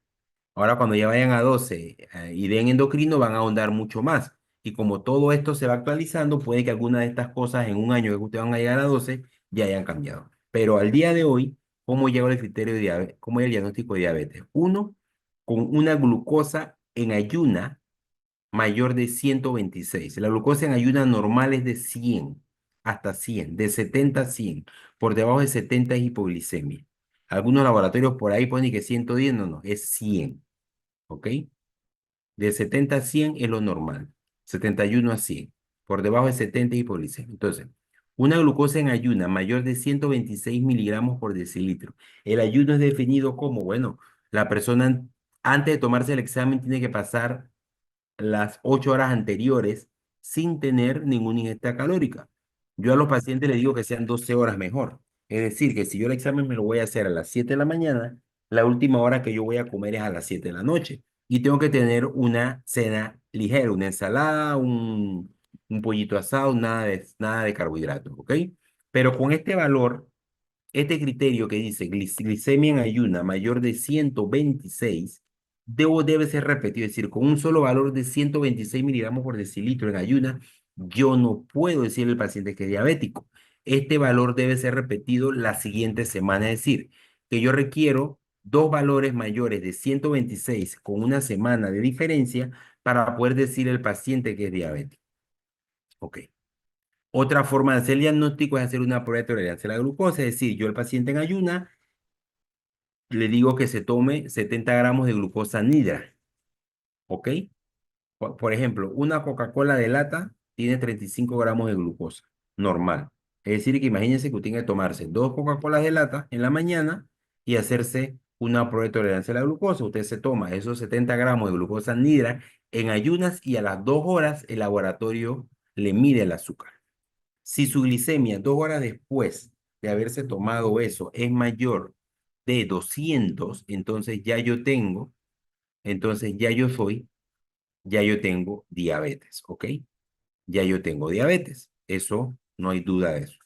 Ahora, cuando ya vayan a 12 y den endocrino, van a ahondar mucho más. Y como todo esto se va actualizando, puede que alguna de estas cosas en un año que ustedes van a llegar a 12 ya hayan cambiado. Pero al día de hoy, ¿cómo llega el criterio de diabetes? ¿Cómo es el diagnóstico de diabetes? Uno, con una glucosa en ayuna mayor de 126. La glucosa en ayuna normal es de 100 hasta 100, de 70 a 100. Por debajo de 70 es hipoglicemia. Algunos laboratorios por ahí ponen que 110, no, no, es 100. ¿Ok? De 70 a 100 es lo normal, 71 a 100. Por debajo de 70 es hipoglicemia. Entonces, una glucosa en ayuna mayor de 126 miligramos por decilitro. El ayuno es definido como, bueno, la persona antes de tomarse el examen tiene que pasar las 8 horas anteriores sin tener ninguna ingesta calórica. Yo a los pacientes les digo que sean 12 horas mejor. Es decir, que si yo el examen me lo voy a hacer a las 7 de la mañana, la última hora que yo voy a comer es a las 7 de la noche. Y tengo que tener una cena ligera, una ensalada, un pollito asado, nada de carbohidratos, ¿ok? Pero con este valor, este criterio que dice glicemia en ayuna mayor de 126 debe ser repetido. Es decir, con un solo valor de 126 miligramos por decilitro en ayuna, yo no puedo decirle al paciente que es diabético. Este valor debe ser repetido la siguiente semana. Es decir, que yo requiero dos valores mayores de 126 con una semana de diferencia para poder decirle al paciente que es diabético. Ok. Otra forma de hacer el diagnóstico es hacer una prueba de tolerancia a la glucosa, es decir, yo al paciente en ayuna le digo que se tome 70 gramos de glucosa nidra, ¿ok? Por ejemplo, una Coca-Cola de lata tiene 35 gramos de glucosa, normal. Es decir, que imagínense que usted tiene que tomarse dos Coca-Colas de lata en la mañana y hacerse una prueba de tolerancia a la glucosa. Usted se toma esos 70 gramos de glucosa nidra en ayunas y a las 2 horas el laboratorio le mide el azúcar. Si su glicemia 2 horas después de haberse tomado eso es mayor de 200, entonces ya yo tengo diabetes, ¿ok? Ya yo tengo diabetes. Eso, no hay duda de eso.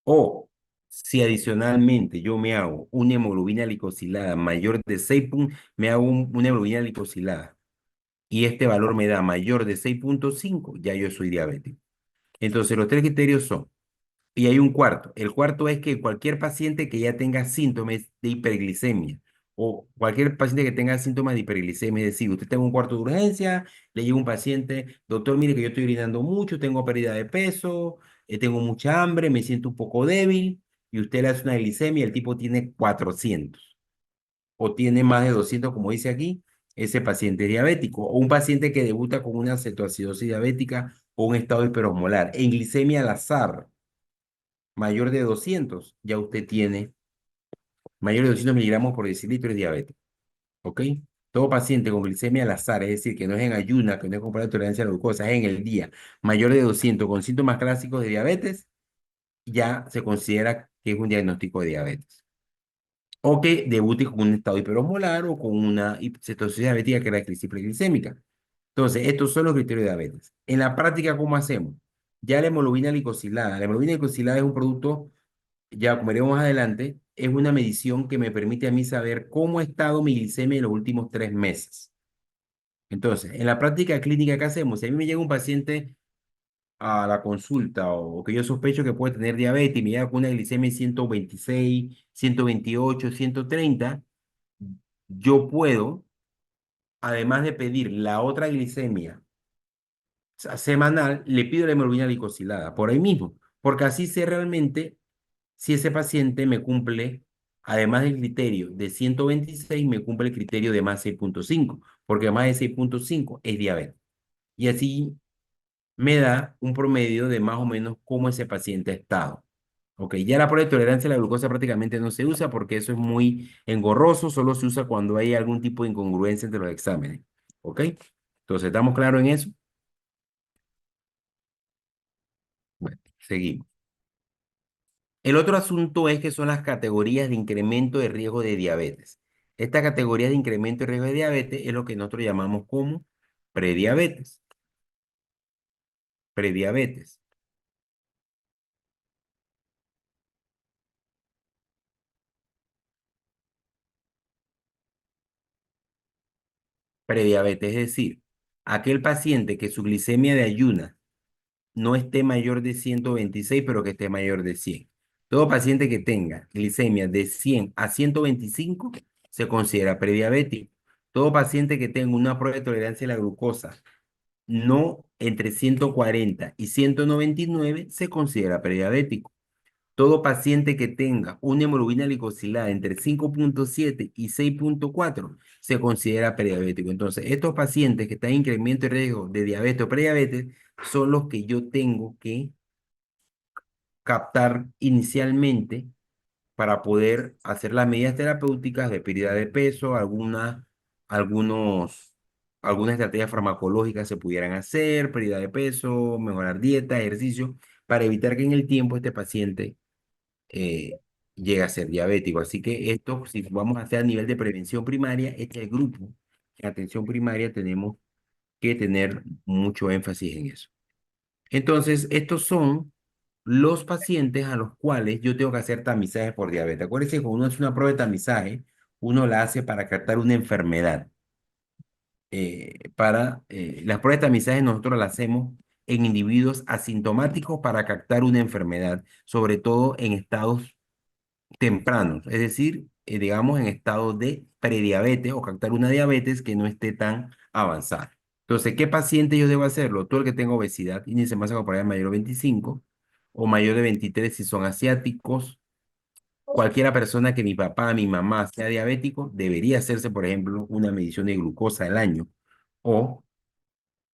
O si adicionalmente yo me hago una hemoglobina glicosilada mayor de 6 puntos, me hago una hemoglobina glicosilada y este valor me da mayor de 6,5, ya yo soy diabético. Entonces, los tres criterios son. Y hay un cuarto. El cuarto es que cualquier paciente que ya tenga síntomas de hiperglicemia o cualquier paciente que tenga síntomas de hiperglicemia, es decir, usted tenga un cuarto de urgencia, le llega un paciente, doctor, mire que yo estoy orinando mucho, tengo pérdida de peso, tengo mucha hambre, me siento un poco débil, y usted le hace una glicemia, el tipo tiene 400 o tiene más de 200 como dice aquí, ese paciente es diabético. O un paciente que debuta con una cetoacidosis diabética o un estado hiperosmolar. En glicemia al azar mayor de 200 ya usted tiene mayor de 200 miligramos por decilitro es diabético, ¿ok? Todo paciente con glicemia al azar, es decir, que no es en ayuna, que no es con prueba de tolerancia a la glucosa, es en el día, mayor de 200 con síntomas clásicos de diabetes, ya se considera que es un diagnóstico de diabetes. O que debute con un estado hiperosmolar o con una cetosis diabética que era la crisis preglicémica. Entonces, estos son los criterios de diabetes. En la práctica, ¿cómo hacemos? Ya la hemoglobina glicosilada. La hemoglobina glicosilada es un producto, ya como veremos más adelante, es una medición que me permite a mí saber cómo ha estado mi glicemia en los últimos 3 meses. Entonces, en la práctica clínica, ¿qué hacemos? Si a mí me llega un paciente a la consulta o que yo sospecho que puede tener diabetes y me llega con una glicemia de 126, 128, 130, yo puedo, además de pedir la otra glicemia semanal, le pido la hemoglobina glicosilada por ahí mismo, porque así sé realmente si ese paciente me cumple, además del criterio de 126, me cumple el criterio de más 6,5, porque más de 6,5 es diabetes. Y así me da un promedio de más o menos cómo ese paciente ha estado. Ok, ya la prueba de tolerancia a la glucosa prácticamente no se usa porque eso es muy engorroso, solo se usa cuando hay algún tipo de incongruencia entre los exámenes. Ok, entonces, ¿estamos claros en eso? Bueno, seguimos. El otro asunto es que son las categorías de incremento de riesgo de diabetes. Esta categoría de incremento de riesgo de diabetes es lo que nosotros llamamos como prediabetes. Prediabetes. Prediabetes, es decir, aquel paciente que su glicemia de ayuna no esté mayor de 126, pero que esté mayor de 100. Todo paciente que tenga glicemia de 100 a 125 se considera prediabético. Todo paciente que tenga una prueba de tolerancia a la glucosa no entre 140 y 199 se considera prediabético. Todo paciente que tenga una hemoglobina glicosilada entre 5,7 y 6,4 se considera prediabético. Entonces, estos pacientes que están en incremento de riesgo de diabetes o prediabetes son los que yo tengo que captar inicialmente para poder hacer las medidas terapéuticas de pérdida de peso, algunos, algunas estrategias farmacológicas se pudieran hacer, pérdida de peso, mejorar dieta, ejercicio, para evitar que en el tiempo este paciente eh, llega a ser diabético. Así que esto, si vamos a hacer a nivel de prevención primaria, este es el grupo. En atención primaria tenemos que tener mucho énfasis en eso. Entonces, estos son los pacientes a los cuales yo tengo que hacer tamizaje por diabetes. Acuérdense que cuando uno hace una prueba de tamizaje, uno la hace para captar una enfermedad. Las pruebas de tamizaje nosotros las hacemos en individuos asintomáticos para captar una enfermedad, sobre todo en estados tempranos, es decir, digamos en estado de prediabetes o captar una diabetes que no esté tan avanzada. Entonces, ¿qué paciente yo debo hacerlo? Todo el que tenga obesidad, índice de masa corporal mayor de 25 o mayor de 23 si son asiáticos. Cualquiera persona que mi papá, mi mamá sea diabético, debería hacerse, por ejemplo, una medición de glucosa al año. O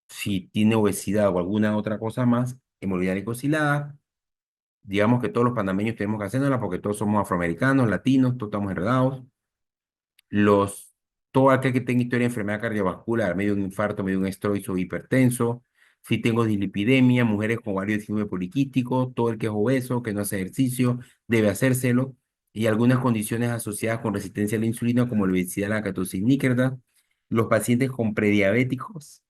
si tiene obesidad o alguna otra cosa más, hemorroida glicosilada. Digamos que todos los panameños tenemos que hacerla porque todos somos afroamericanos, latinos, todos estamos enredados. Los, todo aquel que tenga historia de enfermedad cardiovascular, medio de un infarto, medio de un stroke o hipertenso, si tengo dislipidemia, mujeres con ovario de poliquístico, todo el que es obeso, que no hace ejercicio, debe hacérselo, y algunas condiciones asociadas con resistencia a la insulina, como la obesidad, la cetosis níquida. Los pacientes con prediabéticos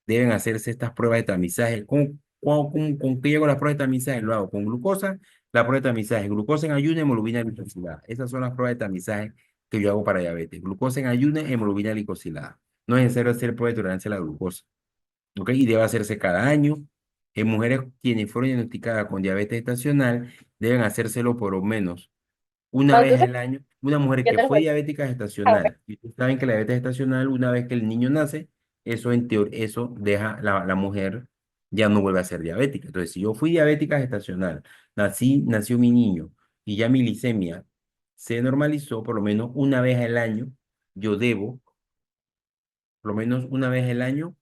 deben hacerse estas pruebas de tamizaje. ¿Con qué llego a las pruebas de tamizaje? Lo hago con glucosa, la prueba de tamizaje, glucosa en ayuno, hemoglobina glicosilada. Esas son las pruebas de tamizaje que yo hago para diabetes. Glucosa en ayunas, hemoglobina glicosilada. No es necesario hacer prueba de tolerancia a la glucosa, ¿ok? Y debe hacerse cada año. En mujeres quienes fueron diagnosticadas con diabetes estacional, deben hacérselo por lo menos una Ah, vez entonces, al año. Una mujer ¿qué que tal? fue diabética gestacional, y ustedes saben que la diabetes gestacional, una vez que el niño nace, eso en teoría, eso deja la mujer, ya no vuelve a ser diabética. Entonces, si yo fui diabética gestacional, nació mi niño y ya mi glicemia se normalizó, por lo menos una vez al año, yo debo, por lo menos una vez al año,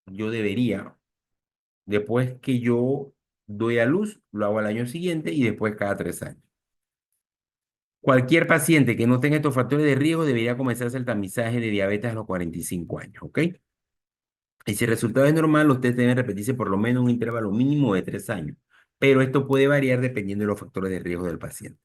yo debería, después que yo doy a luz, lo hago al año siguiente y después cada 3 años. Cualquier paciente que no tenga estos factores de riesgo debería comenzarse el tamizaje de diabetes a los 45 años, ¿ok? Y si el resultado es normal, usted debe repetirse por lo menos un intervalo mínimo de 3 años, pero esto puede variar dependiendo de los factores de riesgo del paciente.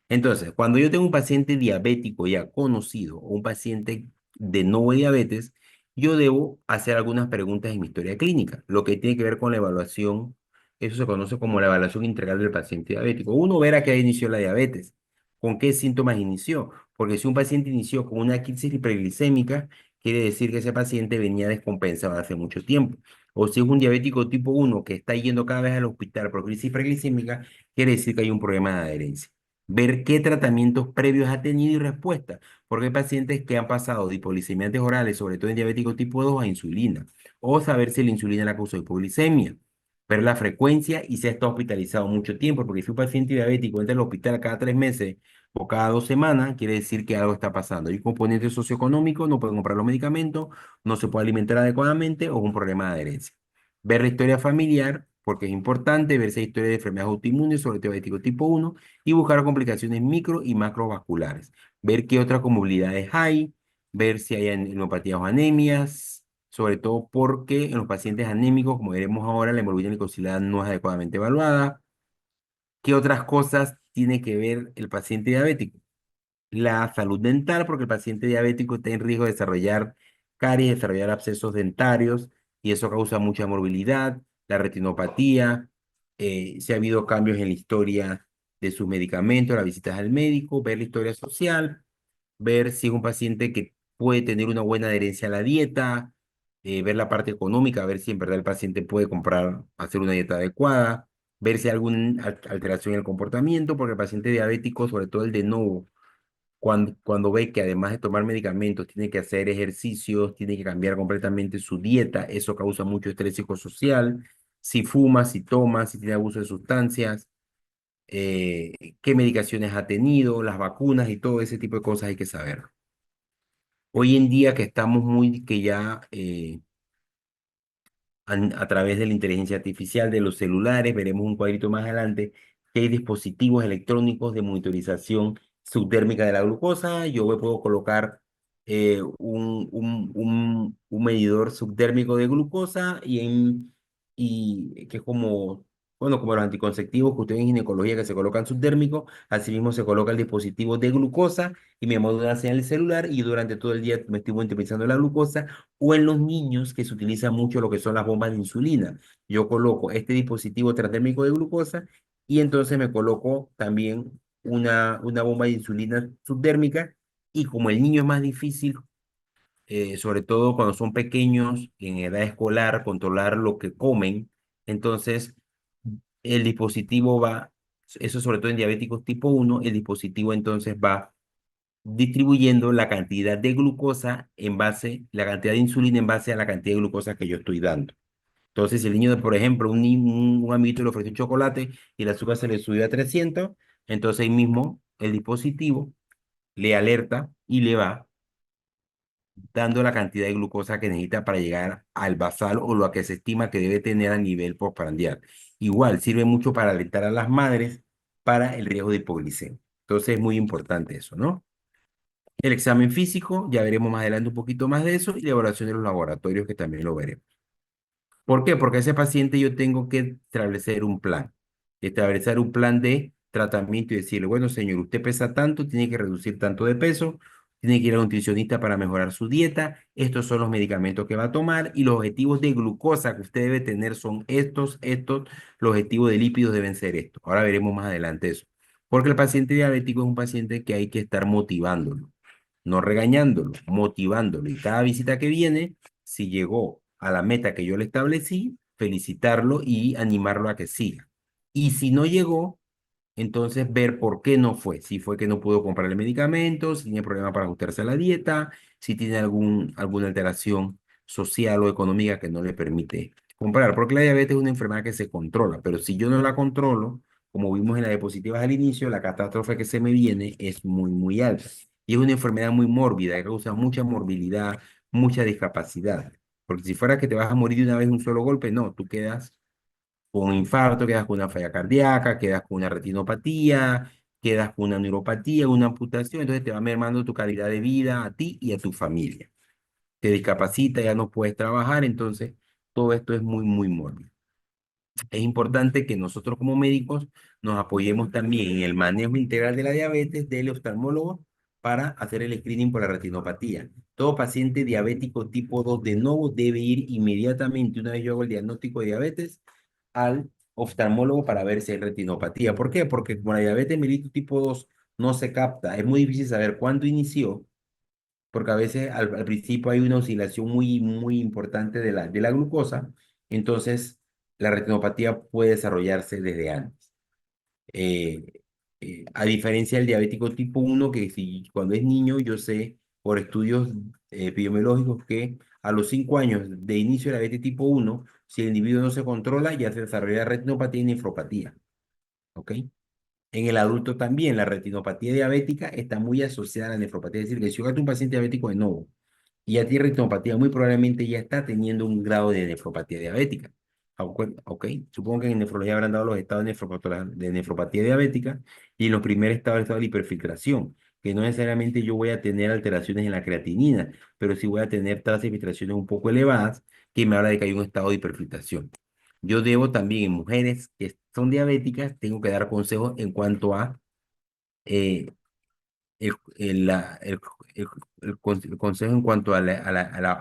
Entonces, cuando yo tengo un paciente diabético ya conocido o un paciente de no diabetes, yo debo hacer algunas preguntas en mi historia clínica, lo que tiene que ver con la evaluación, eso se conoce como la evaluación integral del paciente diabético. Uno verá que inició la diabetes, con qué síntomas inició, porque si un paciente inició con una crisis hiperglicémica, quiere decir que ese paciente venía descompensado hace mucho tiempo. O si es un diabético tipo 1 que está yendo cada vez al hospital por crisis hiperglicémica, quiere decir que hay un problema de adherencia. Ver qué tratamientos previos ha tenido y respuesta, porque hay pacientes que han pasado de hipoglicemiantes orales, sobre todo en diabético tipo 2, a insulina, o saber si la insulina la causó hipoglicemia, ver la frecuencia y si ha estado hospitalizado mucho tiempo, porque si un paciente diabético entra al hospital cada 3 meses o cada 2 semanas, quiere decir que algo está pasando. Hay un componente socioeconómico, no pueden comprar los medicamentos, no se puede alimentar adecuadamente o es un problema de adherencia. Ver la historia familiar, porque es importante ver si hay historia de enfermedades autoinmunes, sobre todo diabético tipo 1 y buscar complicaciones micro y macrovasculares. Ver qué otras comorbilidades hay, ver si hay neumopatías o anemias, sobre todo porque en los pacientes anémicos, como veremos ahora, la hemoglobina glicosilada no es adecuadamente evaluada. ¿Qué otras cosas tiene que ver el paciente diabético? La salud dental, porque el paciente diabético está en riesgo de desarrollar caries, desarrollar abscesos dentarios, y eso causa mucha morbilidad, la retinopatía, si ha habido cambios en la historia de sus medicamentos, las visitas al médico, ver la historia social, ver si es un paciente que puede tener una buena adherencia a la dieta, ver la parte económica, ver si en verdad el paciente puede comprar, hacer una dieta adecuada, ver si hay alguna alteración en el comportamiento, porque el paciente diabético, sobre todo el de nuevo, cuando ve que además de tomar medicamentos, tiene que hacer ejercicios, tiene que cambiar completamente su dieta, eso causa mucho estrés psicosocial. Si fuma, si toma, si tiene abuso de sustancias, qué medicaciones ha tenido, las vacunas y todo ese tipo de cosas hay que saber. Hoy en día que estamos muy, que ya a través de la inteligencia artificial de los celulares, veremos un cuadrito más adelante, que hay dispositivos electrónicos de monitorización subtérmica de la glucosa. Yo me puedo colocar un medidor subtérmico de glucosa y que es como Bueno, como los anticonceptivos que ustedes en ginecología que se colocan subdérmicos, asimismo se coloca el dispositivo de glucosa y me manda una señal celular y durante todo el día me estoy monitorizando la glucosa. O en los niños que se utiliza mucho lo que son las bombas de insulina. Yo coloco este dispositivo transdérmico de glucosa y entonces me coloco también una bomba de insulina subdérmica y como el niño es más difícil sobre todo cuando son pequeños, en edad escolar, controlar lo que comen. Entonces, el dispositivo va, eso sobre todo en diabéticos tipo uno, el dispositivo entonces va distribuyendo la cantidad de glucosa la cantidad de insulina en base a la cantidad de glucosa que yo estoy dando. Entonces, si el niño, por ejemplo, un amiguito le ofreció un chocolate y el azúcar se le subió a 300, entonces ahí mismo el dispositivo le alerta y le va dando la cantidad de glucosa que necesita para llegar al basal o lo que se estima que debe tener a nivel postprandial. Igual, sirve mucho para alentar a las madres para el riesgo de hipoglicemia. Entonces es muy importante eso, ¿no? El examen físico, ya veremos más adelante un poquito más de eso, y la evaluación de los laboratorios, que también lo veremos. ¿Por qué? Porque a ese paciente yo tengo que establecer un plan de tratamiento y decirle, bueno, señor, usted pesa tanto, tiene que reducir tanto de peso, tiene que ir a un nutricionista para mejorar su dieta, estos son los medicamentos que va a tomar y los objetivos de glucosa que usted debe tener son estos, los objetivos de lípidos deben ser estos. Ahora veremos más adelante eso. Porque el paciente diabético es un paciente que hay que estar motivándolo, no regañándolo, motivándolo. Y cada visita que viene, si llegó a la meta que yo le establecí, felicitarlo y animarlo a que siga. Y si no llegó, entonces ver por qué no fue. Si fue que no pudo comprar el medicamento, si tiene problema para ajustarse a la dieta, si tiene alguna alteración social o económica que no le permite comprar. Porque la diabetes es una enfermedad que se controla, pero si yo no la controlo, como vimos en las diapositivas al inicio, la catástrofe que se me viene es muy, muy alta. Y es una enfermedad muy mórbida, que causa mucha morbilidad, mucha discapacidad. Porque si fuera que te vas a morir de una vez de un solo golpe, no, tú quedas con un infarto, quedas con una falla cardíaca, quedas con una retinopatía, quedas con una neuropatía, una amputación, entonces te va mermando tu calidad de vida a ti y a tu familia. Te discapacita, ya no puedes trabajar, entonces todo esto es muy, muy mórbido. Es importante que nosotros como médicos nos apoyemos también en el manejo integral de la diabetes del oftalmólogo para hacer el screening por la retinopatía. Todo paciente diabético tipo 2 de nuevo debe ir inmediatamente, una vez yo hago el diagnóstico de diabetes, al oftalmólogo para ver si hay retinopatía. ¿Por qué? Porque como la diabetes mellitus tipo 2 no se capta, es muy difícil saber cuándo inició, porque a veces al principio hay una oscilación muy, muy importante de la glucosa, entonces la retinopatía puede desarrollarse desde antes. Eh, a diferencia del diabético tipo uno que si cuando es niño, yo sé por estudios epidemiológicos que a los 5 años de inicio de la diabetes tipo uno si el individuo no se controla, ya se desarrolla retinopatía y nefropatía. ¿Ok? En el adulto también, la retinopatía diabética está muy asociada a la nefropatía. Es decir, que si yo gasto un paciente diabético de nuevo y ya tiene retinopatía, muy probablemente ya está teniendo un grado de nefropatía diabética. Ok, supongo que en nefrología habrán dado los estados de nefropatía diabética y en los primeros estados, el estado de hiperfiltración, que no necesariamente yo voy a tener alteraciones en la creatinina, pero sí voy a tener tasas de filtraciones un poco elevadas que me habla de que hay un estado de hiperfiltración. Yo debo también en mujeres que son diabéticas, tengo que dar consejos en cuanto a eh, el, el, la- el consejo en cuanto a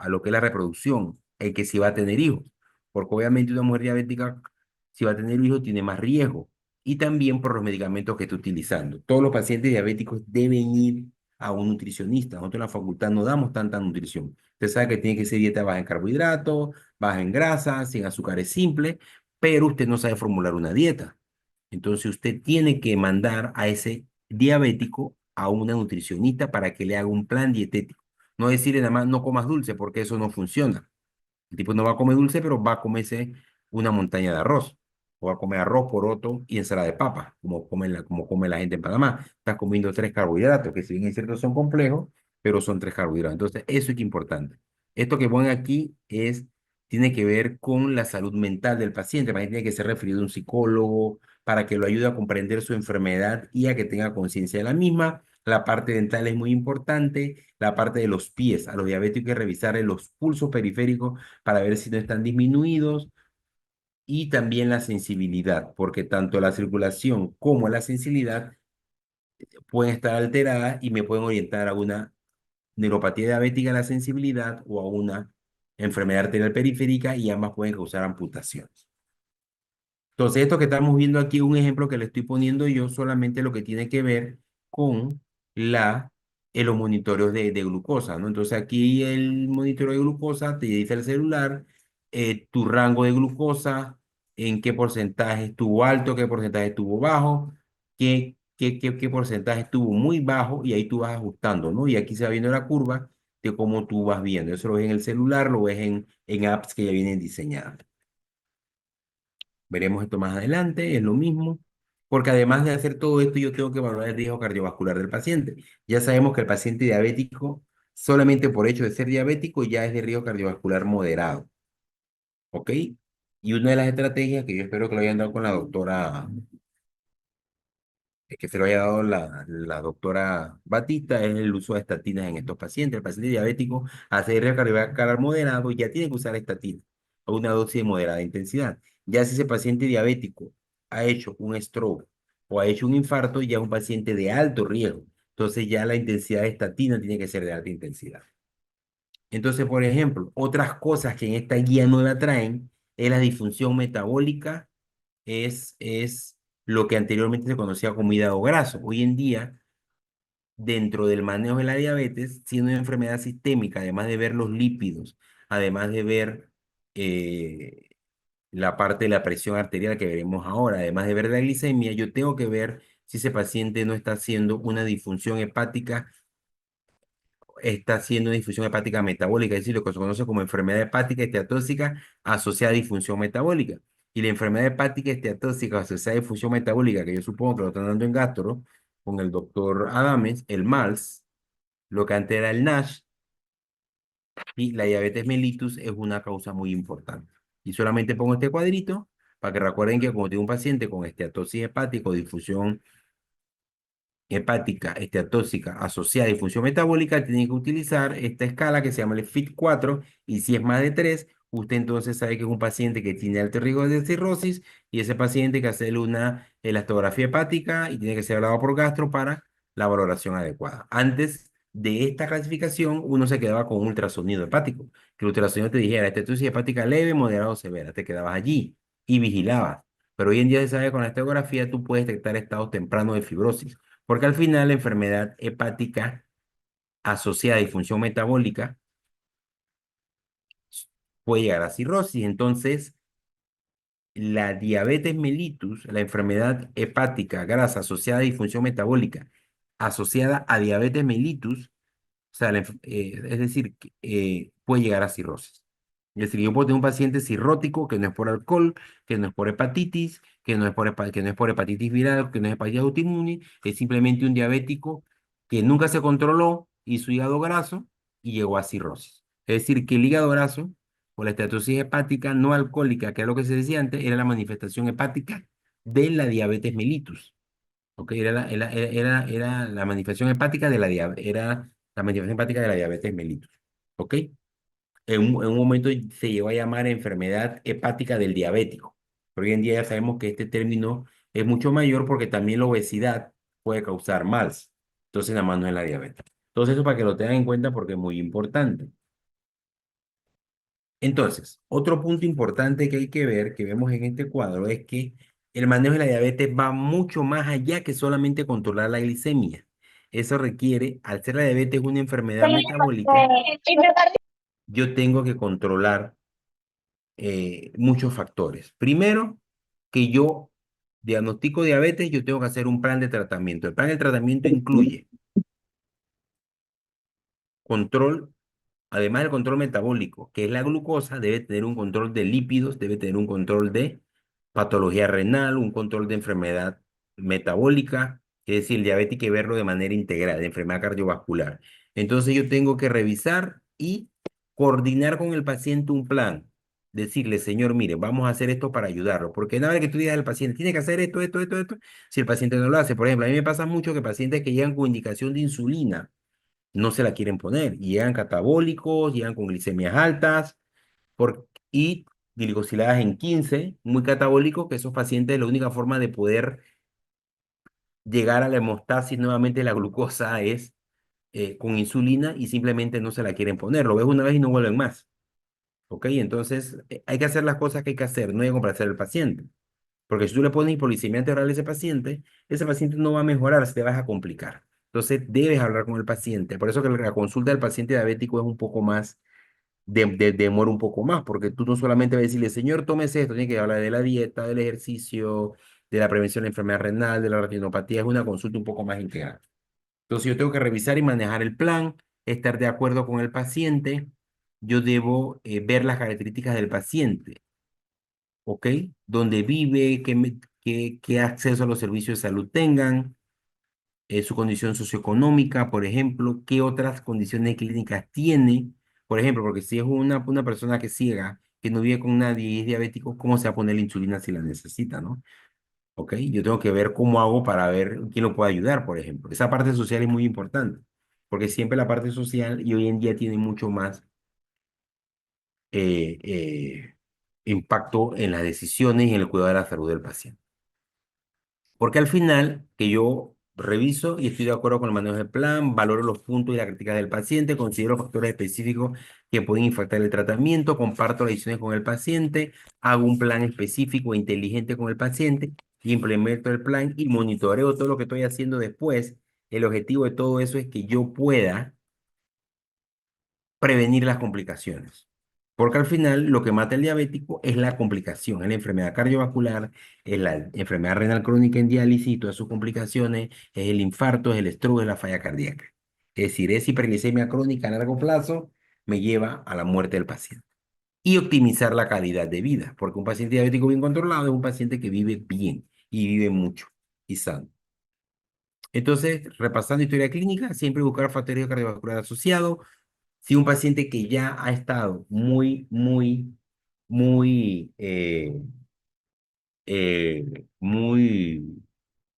lo que es la reproducción, el que si va a tener hijos, porque obviamente una mujer diabética, si va a tener hijos, tiene más riesgo, y también por los medicamentos que está utilizando. Todos los pacientes diabéticos deben ir a un nutricionista. Nosotros en la facultad no damos tanta nutrición. Usted sabe que tiene que ser dieta baja en carbohidratos, baja en grasa, sin azúcares simples, pero usted no sabe formular una dieta. Entonces usted tiene que mandar a ese diabético a una nutricionista para que le haga un plan dietético. No decirle nada más no comas dulce porque eso no funciona. El tipo no va a comer dulce, pero va a comerse una montaña de arroz. O va a comer arroz, poroto y ensalada de papa, como come la gente en Panamá. Estás comiendo tres carbohidratos, que si bien es cierto son complejos, pero son tres carbohidratos. Entonces, eso es importante. Esto que ponen aquí tiene que ver con la salud mental del paciente. El paciente tiene que ser referido a un psicólogo para que lo ayude a comprender su enfermedad y a que tenga conciencia de la misma. La parte dental es muy importante. La parte de los pies. A los diabéticos hay que revisar los pulsos periféricos para ver si no están disminuidos. y también la sensibilidad, porque tanto la circulación como la sensibilidad pueden estar alteradas y me pueden orientar a una neuropatía diabética de la sensibilidad o a una enfermedad arterial periférica y ambas pueden causar amputaciones. Entonces, esto que estamos viendo aquí es un ejemplo que le estoy poniendo yo solamente lo que tiene que ver con los monitoreos de glucosa, ¿no? Entonces, aquí el monitoreo de glucosa te dice el celular tu rango de glucosa, en qué porcentaje estuvo alto, qué porcentaje estuvo bajo, qué porcentaje estuvo muy bajo y ahí tú vas ajustando, ¿no? Y aquí se va viendo la curva de cómo tú vas viendo. Eso lo ves en el celular, lo ves en apps que ya vienen diseñadas. Veremos esto más adelante, es lo mismo, porque además de hacer todo esto, yo tengo que evaluar el riesgo cardiovascular del paciente. Ya sabemos que el paciente diabético, solamente por hecho de ser diabético, ya es de riesgo cardiovascular moderado, ¿ok? Y una de las estrategias que yo espero que lo hayan dado con la doctora que se lo haya dado la doctora Batista es el uso de estatinas en estos pacientes. El paciente diabético hace riesgo cardiovascular moderado ya tiene que usar estatina a una dosis de moderada intensidad. Ya si ese paciente diabético ha hecho un stroke o ha hecho un infarto, ya es un paciente de alto riesgo. Entonces ya la intensidad de estatina tiene que ser de alta intensidad. Entonces, por ejemplo, otras cosas que en esta guía nueva traen es la disfunción metabólica es lo que anteriormente se conocía como hígado graso. Hoy en día, dentro del manejo de la diabetes, siendo una enfermedad sistémica, además de ver los lípidos, además de ver eh, la parte de la presión arterial que veremos ahora, además de ver la glicemia, yo tengo que ver si ese paciente no está haciendo una disfunción hepática, está haciendo una disfunción hepática metabólica, es decir, lo que se conoce como enfermedad hepática esteatóxica asociada a disfunción metabólica. Y la enfermedad hepática esteatóxica asociada a disfunción metabólica, que yo supongo que lo están dando en gastro, con el doctor Adames, el MALS, lo que antes era el NASH, y la diabetes mellitus es una causa muy importante. Y solamente pongo este cuadrito para que recuerden que como tengo un paciente con esteatosis hepática o difusión hepática esteatóxica asociada a disfunción metabólica, tiene que utilizar esta escala que se llama el FIT-4 y si es más de 3 usted entonces sabe que es un paciente que tiene alto riesgo de cirrosis y ese paciente hay que hacerle una elastografía hepática y tiene que ser evaluado por gastro para la valoración adecuada. Antes de esta clasificación, uno se quedaba con un ultrasonido hepático, que el ultrasonido te dijera estatosis hepática leve, moderada o severa, te quedabas allí y vigilabas. Pero hoy en día se sabe que con la estratigrafía tú puedes detectar estados tempranos de fibrosis porque al final la enfermedad hepática asociada a disfunción metabólica puede llegar a cirrosis. Entonces, la diabetes mellitus, la enfermedad hepática grasa asociada a disfunción metabólica, asociada a diabetes mellitus, o sea, es decir, puede llegar a cirrosis. Es decir, yo puedo tener un paciente cirrótico que no es por alcohol, que no es por hepatitis, que no es por hepatitis viral, que no es hepatitis autoinmune, es simplemente un diabético que nunca se controló y su hígado graso y llegó a cirrosis. Es decir, que el hígado graso o la esteatosis hepática no alcohólica, que es lo que se decía antes, era la manifestación hepática de la diabetes mellitus. ¿Ok? Era la manifestación hepática de la diabetes, era la manifestación hepática de la diabetes mellitus. ¿Ok? En un momento se llegó a llamar enfermedad hepática del diabético. Pero hoy en día ya sabemos que este término es mucho mayor porque también la obesidad puede causar MALS. Entonces, la mano es la diabetes. Entonces, eso para que lo tengan en cuenta porque es muy importante. Entonces, otro punto importante que hay que ver, que vemos en este cuadro, es que el manejo de la diabetes va mucho más allá que solamente controlar la glicemia. Eso requiere, al ser la diabetes una enfermedad metabólica, yo tengo que controlar muchos factores. Primero, que yo diagnostico diabetes, yo tengo que hacer un plan de tratamiento. El plan de tratamiento incluye control. Además del control metabólico, que es la glucosa, debe tener un control de lípidos, debe tener un control de patología renal, un control de enfermedad metabólica, es decir, el diabetes hay que verlo de manera integral, de enfermedad cardiovascular. Entonces yo tengo que revisar y coordinar con el paciente un plan. Decirle, señor, mire, vamos a hacer esto para ayudarlo. Porque nada que tú digas al paciente, tiene que hacer esto, si el paciente no lo hace. Por ejemplo, a mí me pasa mucho que pacientes que llegan con indicación de insulina, no se la quieren poner. Y llegan catabólicos, llegan con glicemias altas, y glicosiladas en 15, muy catabólicos, que esos pacientes la única forma de poder llegar a la hemostasis nuevamente de la glucosa es con insulina y simplemente no se la quieren poner. Lo ves una vez y no vuelven más. ¿Ok? Entonces, hay que hacer las cosas que hay que hacer, no hay que complacer al paciente. Porque si tú le pones hipoglicemia oral a ese paciente no va a mejorar, se te vas a complicar. Entonces, debes hablar con el paciente. Por eso que la consulta del paciente diabético es un poco más, demora un poco más, porque tú no solamente vas a decirle, señor, tómese esto, tienes que hablar de la dieta, del ejercicio, de la prevención de la enfermedad renal, de la retinopatía, es una consulta un poco más integral. Entonces, yo tengo que revisar y manejar el plan, estar de acuerdo con el paciente. Yo debo ver las características del paciente, ¿ok? Dónde vive, qué acceso a los servicios de salud tengan, su condición socioeconómica, por ejemplo, qué otras condiciones clínicas tiene. Por ejemplo, porque si es una persona que es ciega, que no vive con nadie y es diabético, ¿cómo se va a poner la insulina si la necesita, no? ¿Ok? Yo tengo que ver cómo hago para ver quién lo puede ayudar, por ejemplo. Esa parte social es muy importante, porque siempre la parte social y hoy en día tiene mucho más eh, eh, impacto en las decisiones y en el cuidado de la salud del paciente. Porque al final, que yo reviso y estoy de acuerdo con el manejo del plan, valoro los puntos y las críticas del paciente, considero factores específicos que pueden impactar el tratamiento, comparto las decisiones con el paciente, hago un plan específico e inteligente con el paciente, implemento el plan y monitoreo todo lo que estoy haciendo después. El objetivo de todo eso es que yo pueda prevenir las complicaciones. Porque al final lo que mata al diabético es la complicación, es la enfermedad cardiovascular, es la enfermedad renal crónica en diálisis y todas sus complicaciones, es el infarto, es el stroke, es la falla cardíaca. Es decir, es hiperglicemia crónica a largo plazo, me lleva a la muerte del paciente. Y optimizar la calidad de vida, porque un paciente diabético bien controlado es un paciente que vive bien y vive mucho y sano. Entonces, repasando historia clínica, siempre buscar factores cardiovasculares asociados. Si un paciente que ya ha estado muy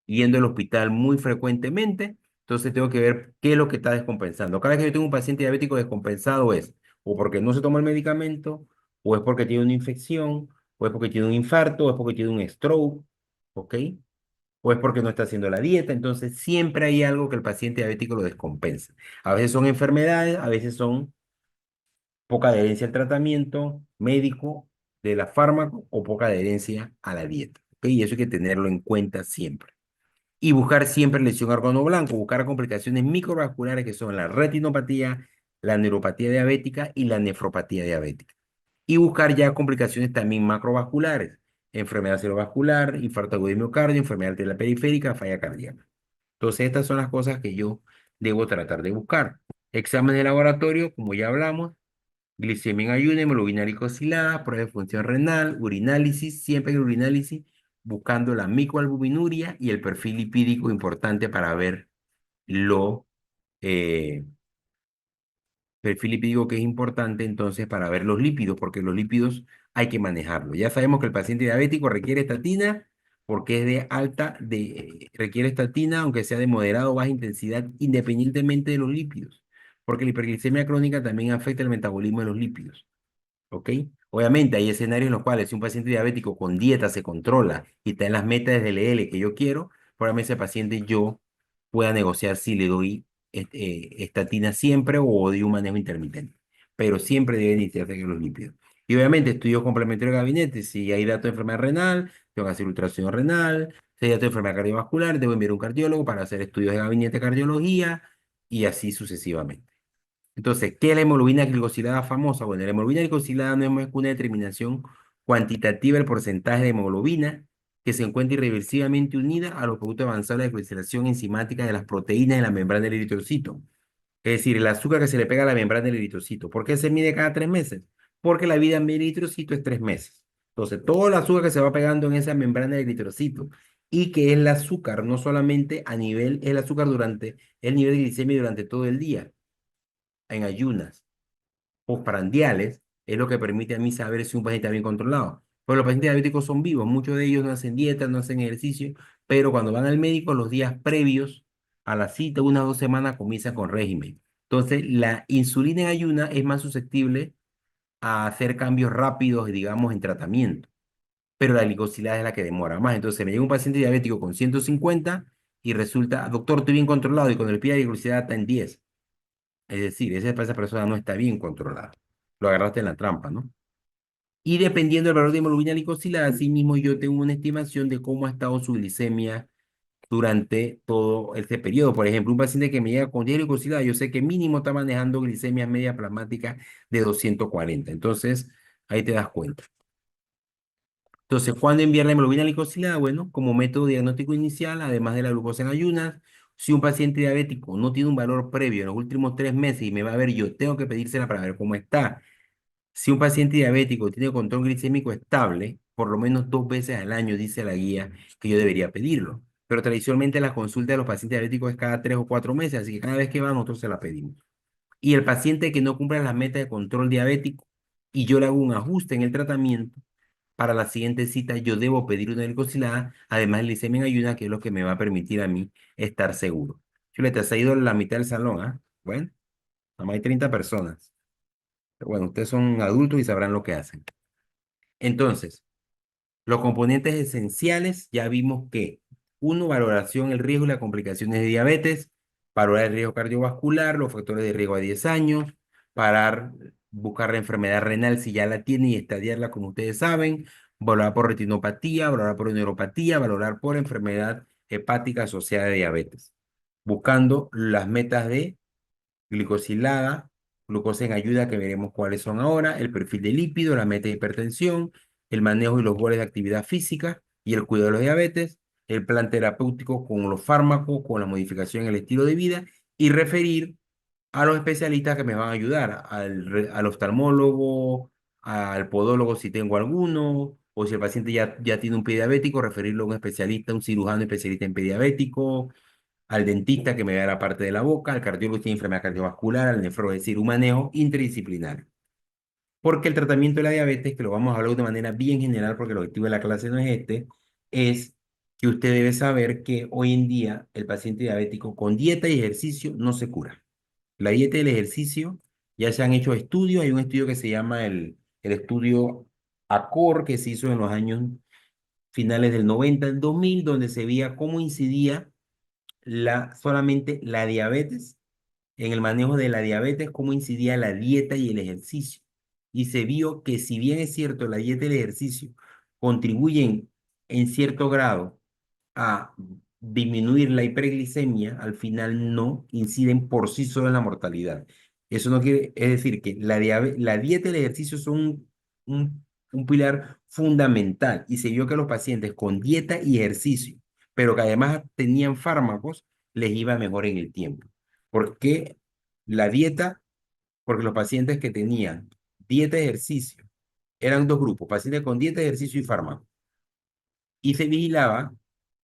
yendo al hospital muy frecuentemente, entonces tengo que ver qué es lo que está descompensando. Cada vez que yo tengo un paciente diabético descompensado es o porque no se toma el medicamento, o es porque tiene una infección, o es porque tiene un infarto, o es porque tiene un stroke, ¿ok? O es porque no está haciendo la dieta. Entonces siempre hay algo que el paciente diabético lo descompensa. A veces son enfermedades, a veces son poca adherencia al tratamiento médico de la fármaco o poca adherencia a la dieta. ¿Ok? Y eso hay que tenerlo en cuenta siempre. Y buscar siempre lesión blanco, buscar complicaciones microvasculares que son la retinopatía, la neuropatía diabética y la nefropatía diabética. Y buscar ya complicaciones también macrovasculares, enfermedad cerebrovascular, infarto agudo de miocardio, enfermedad arterial periférica, falla cardíaca. Entonces, estas son las cosas que yo debo tratar de buscar. Exámenes de laboratorio, como ya hablamos, glicemia en ayuno, hemoglobina glicosilada, prueba de función renal, urinálisis, siempre el urinálisis, buscando la microalbuminuria y el perfil lipídico importante para ver lo, eh, perfil lipídico que es importante entonces para ver los lípidos, porque los lípidos hay que manejarlos. Ya sabemos que el paciente diabético requiere estatina porque es requiere estatina aunque sea de moderada o baja intensidad, independientemente de los lípidos, porque la hiperglicemia crónica también afecta el metabolismo de los lípidos. ¿Ok? Obviamente hay escenarios en los cuales si un paciente diabético con dieta se controla y está en las metas de LDL que yo quiero, probablemente ese paciente yo pueda negociar si le doy estatina siempre o doy un manejo intermitente. Pero siempre debe iniciarse con los lípidos. Y obviamente estudios complementarios de gabinete. Si hay datos de enfermedad renal, tengo que hacer ultrasonido renal. Si hay datos de enfermedad cardiovascular, debo enviar a un cardiólogo para hacer estudios de gabinete de cardiología y así sucesivamente. Entonces, ¿qué es la hemoglobina glicosilada famosa? Bueno, la hemoglobina glicosilada no es más que una determinación cuantitativa del porcentaje de hemoglobina que se encuentra irreversiblemente unida a los productos avanzados de glicosilación enzimática de las proteínas de la membrana del eritrocito. Es decir, el azúcar que se le pega a la membrana del eritrocito. ¿Por qué se mide cada 3 meses? Porque la vida en el eritrocito es 3 meses. Entonces, todo el azúcar que se va pegando en esa membrana del eritrocito y que es el azúcar, no solamente a nivel, es el azúcar durante el nivel de glicemia durante todo el día, en ayunas postprandiales, es lo que permite a mí saber si un paciente está bien controlado. Pues los pacientes diabéticos son vivos, muchos de ellos no hacen dieta, no hacen ejercicio, pero cuando van al médico los días previos a la cita, 1 o 2 semanas, comienzan con régimen. Entonces, la insulina en ayuna es más susceptible a hacer cambios rápidos, digamos, en tratamiento, pero la glicosilada es la que demora más. Entonces me llega un paciente diabético con 150 y resulta, doctor, estoy bien controlado y con el pie de glicosilada está en 10. Es decir, esa persona no está bien controlada. Lo agarraste en la trampa, ¿no? Y dependiendo del valor de hemoglobina glicosilada, así mismo yo tengo una estimación de cómo ha estado su glicemia durante todo este periodo. Por ejemplo, un paciente que me llega con 10 glicosiladas, yo sé que mínimo está manejando glicemias media plasmáticas de 240. Entonces, ahí te das cuenta. Entonces, ¿cuándo enviar la hemoglobina glicosilada? Bueno, como método diagnóstico inicial, además de la glucosa en ayunas, si un paciente diabético no tiene un valor previo en los últimos 3 meses y me va a ver, yo tengo que pedírsela para ver cómo está. Si un paciente diabético tiene control glicémico estable, por lo menos 2 veces al año, dice la guía, que yo debería pedirlo. Pero tradicionalmente la consulta de los pacientes diabéticos es cada 3 o 4 meses, así que cada vez que va nosotros se la pedimos. Y el paciente que no cumpla las metas de control diabético y yo le hago un ajuste en el tratamiento, para la siguiente cita yo debo pedir una glucosilada, además el glicemia en ayuna, que es lo que me va a permitir a mí estar seguro. Chuleta, se ha ido la mitad del salón, ¿ah? Bueno, nada más hay 30 personas. Pero bueno, ustedes son adultos y sabrán lo que hacen. Entonces, los componentes esenciales, ya vimos que, uno, valoración, el riesgo y las complicaciones de diabetes, valorar el riesgo cardiovascular, los factores de riesgo a 10 años, parar, buscar la enfermedad renal si ya la tiene y estadiarla como ustedes saben, valorar por retinopatía, valorar por neuropatía, valorar por enfermedad hepática asociada a diabetes, buscando las metas de glicosilada, glucosa en ayuda, que veremos cuáles son ahora, el perfil de lípido, la meta de hipertensión, el manejo y los goles de actividad física y el cuidado de los diabetes, el plan terapéutico con los fármacos, con la modificación en el estilo de vida y referir a los especialistas que me van a ayudar, al oftalmólogo, al podólogo si tengo alguno, o si el paciente ya tiene un pie diabético, referirlo a un especialista, un cirujano especialista en pediabético, al dentista que me vea la parte de la boca, al cardiólogo que tiene enfermedad cardiovascular, al nefrólogo, es decir, un manejo interdisciplinario. Porque el tratamiento de la diabetes, que lo vamos a hablar de una manera bien general, porque el objetivo de la clase no es este, es que usted debe saber que hoy en día el paciente diabético con dieta y ejercicio no se cura. La dieta y el ejercicio, ya se han hecho estudios, hay un estudio que se llama el estudio ACOR, que se hizo en los años finales del 90 al 2000, donde se veía cómo incidía solamente la diabetes, en el manejo de la diabetes, cómo incidía la dieta y el ejercicio. Y se vio que si bien es cierto, la dieta y el ejercicio contribuyen en cierto grado a disminuir la hiperglicemia, al final no inciden por sí solos en la mortalidad. Eso no quiere, es decir, que la dieta y el ejercicio son un pilar fundamental y se vio que los pacientes con dieta y ejercicio, pero que además tenían fármacos, les iba mejor en el tiempo. ¿Por qué la dieta? Porque los pacientes que tenían dieta y ejercicio eran dos grupos, pacientes con dieta, ejercicio y fármaco, y se vigilaba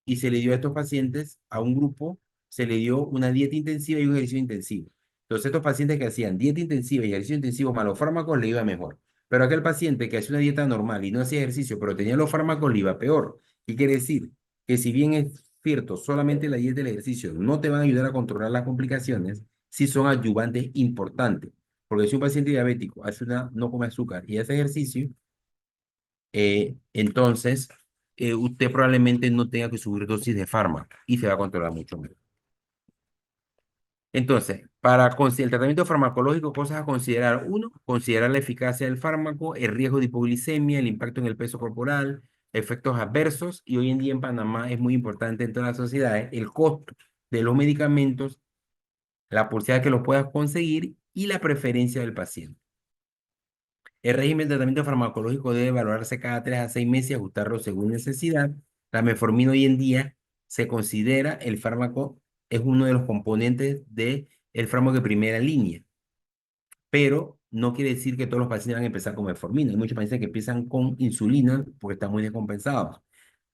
y se le dio a estos pacientes, a un grupo, se le dio una dieta intensiva y un ejercicio intensivo. Entonces, estos pacientes que hacían dieta intensiva y ejercicio intensivo más los fármacos le iba mejor. Pero aquel paciente que hacía una dieta normal y no hacía ejercicio, pero tenía los fármacos, le iba peor. ¿Qué quiere decir? Que si bien es cierto, solamente la dieta y el ejercicio no te van a ayudar a controlar las complicaciones, sí son ayudantes importantes. Porque si un paciente diabético no come azúcar y hace ejercicio, entonces usted probablemente no tenga que subir dosis de fármaco y se va a controlar mucho mejor. Entonces, el tratamiento farmacológico, cosas a considerar. Uno, considerar la eficacia del fármaco, el riesgo de hipoglicemia, el impacto en el peso corporal, efectos adversos, y hoy en día en Panamá es muy importante en todas las sociedades el costo de los medicamentos, la posibilidad que los puedas conseguir y la preferencia del paciente. El régimen de tratamiento farmacológico debe evaluarse cada 3 a 6 meses y ajustarlo según necesidad. La metformina hoy en día se considera el fármaco, es uno de los componentes del fármaco de primera línea, pero no quiere decir que todos los pacientes van a empezar con metformina. Hay muchos pacientes que empiezan con insulina porque están muy descompensados.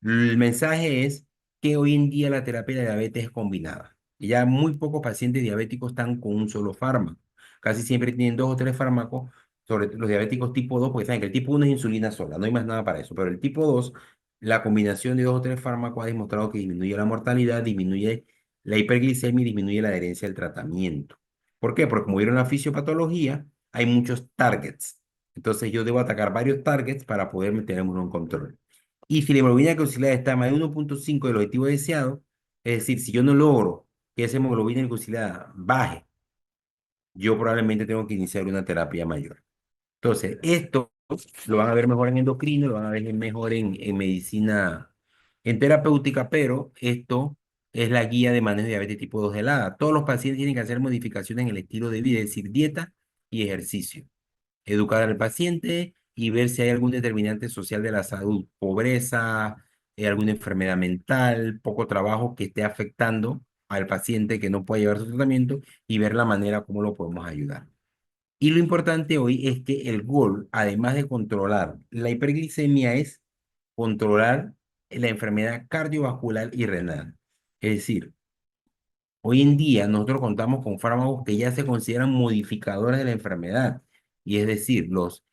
El mensaje es que hoy en día la terapia de diabetes es combinada. Y ya muy pocos pacientes diabéticos están con un solo fármaco. Casi siempre tienen 2 o 3 fármacos, sobre los diabéticos tipo 2, porque saben que el tipo 1 es insulina sola, no hay más nada para eso. Pero el tipo 2, la combinación de 2 o 3 fármacos ha demostrado que disminuye la mortalidad, disminuye la hiperglicemia y disminuye la adherencia al tratamiento. ¿Por qué? Porque como vieron la fisiopatología, hay muchos targets. Entonces yo debo atacar varios targets para poder tener un control. Y si la hemoglobina glucosilada está más de 1,5 del objetivo deseado, es decir, si yo no logro que esa hemoglobina glucosilada baje, yo probablemente tengo que iniciar una terapia mayor. Entonces, esto lo van a ver mejor en endocrino, lo van a ver mejor en medicina, en terapéutica, pero esto es la guía de manejo de diabetes tipo 2 de LADA. Todos los pacientes tienen que hacer modificaciones en el estilo de vida, es decir, dieta y ejercicio. Educar al paciente y ver si hay algún determinante social de la salud, pobreza, alguna enfermedad mental, poco trabajo que esté afectando al paciente que no puede llevar su tratamiento y ver la manera como lo podemos ayudar. Y lo importante hoy es que el gol, además de controlar la hiperglicemia, es controlar la enfermedad cardiovascular y renal. Es decir, hoy en día nosotros contamos con fármacos que ya se consideran modificadores de la enfermedad, y es decir, los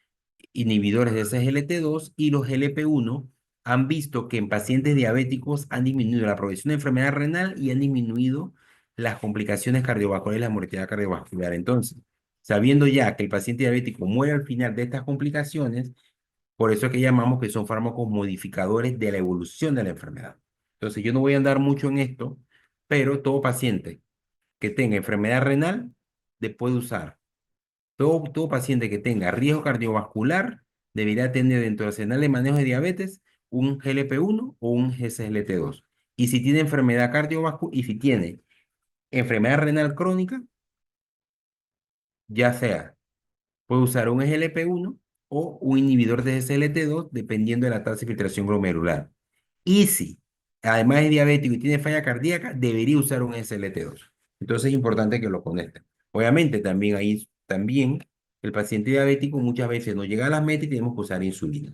inhibidores de SGLT2 y los GLP-1 han visto que en pacientes diabéticos han disminuido la progresión de enfermedad renal y han disminuido las complicaciones cardiovasculares y la mortalidad cardiovascular. Entonces, sabiendo ya que el paciente diabético muere al final de estas complicaciones, por eso es que llamamos que son fármacos modificadores de la evolución de la enfermedad. Entonces, yo no voy a andar mucho en esto, pero todo paciente que tenga enfermedad renal puede usar. Todo paciente que tenga riesgo cardiovascular debería tener dentro del arsenal de manejo de diabetes un GLP-1 o un SGLT2. Y si tiene enfermedad cardiovascular y si tiene enfermedad renal crónica, ya sea puede usar un GLP-1 o un inhibidor de SGLT2 dependiendo de la tasa de filtración glomerular. Y si además es diabético y tiene falla cardíaca, debería usar un SGLT2. Entonces es importante que lo conecten. Obviamente también el paciente diabético muchas veces no llega a las metas y tenemos que usar insulina.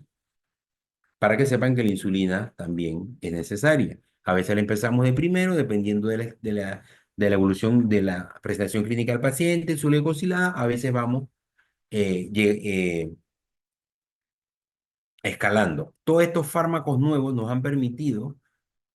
Para que sepan que la insulina también es necesaria. A veces la empezamos de primero, dependiendo de la evolución de la presentación clínica del paciente, su glucosilada, a veces vamos escalando. Todos estos fármacos nuevos nos han permitido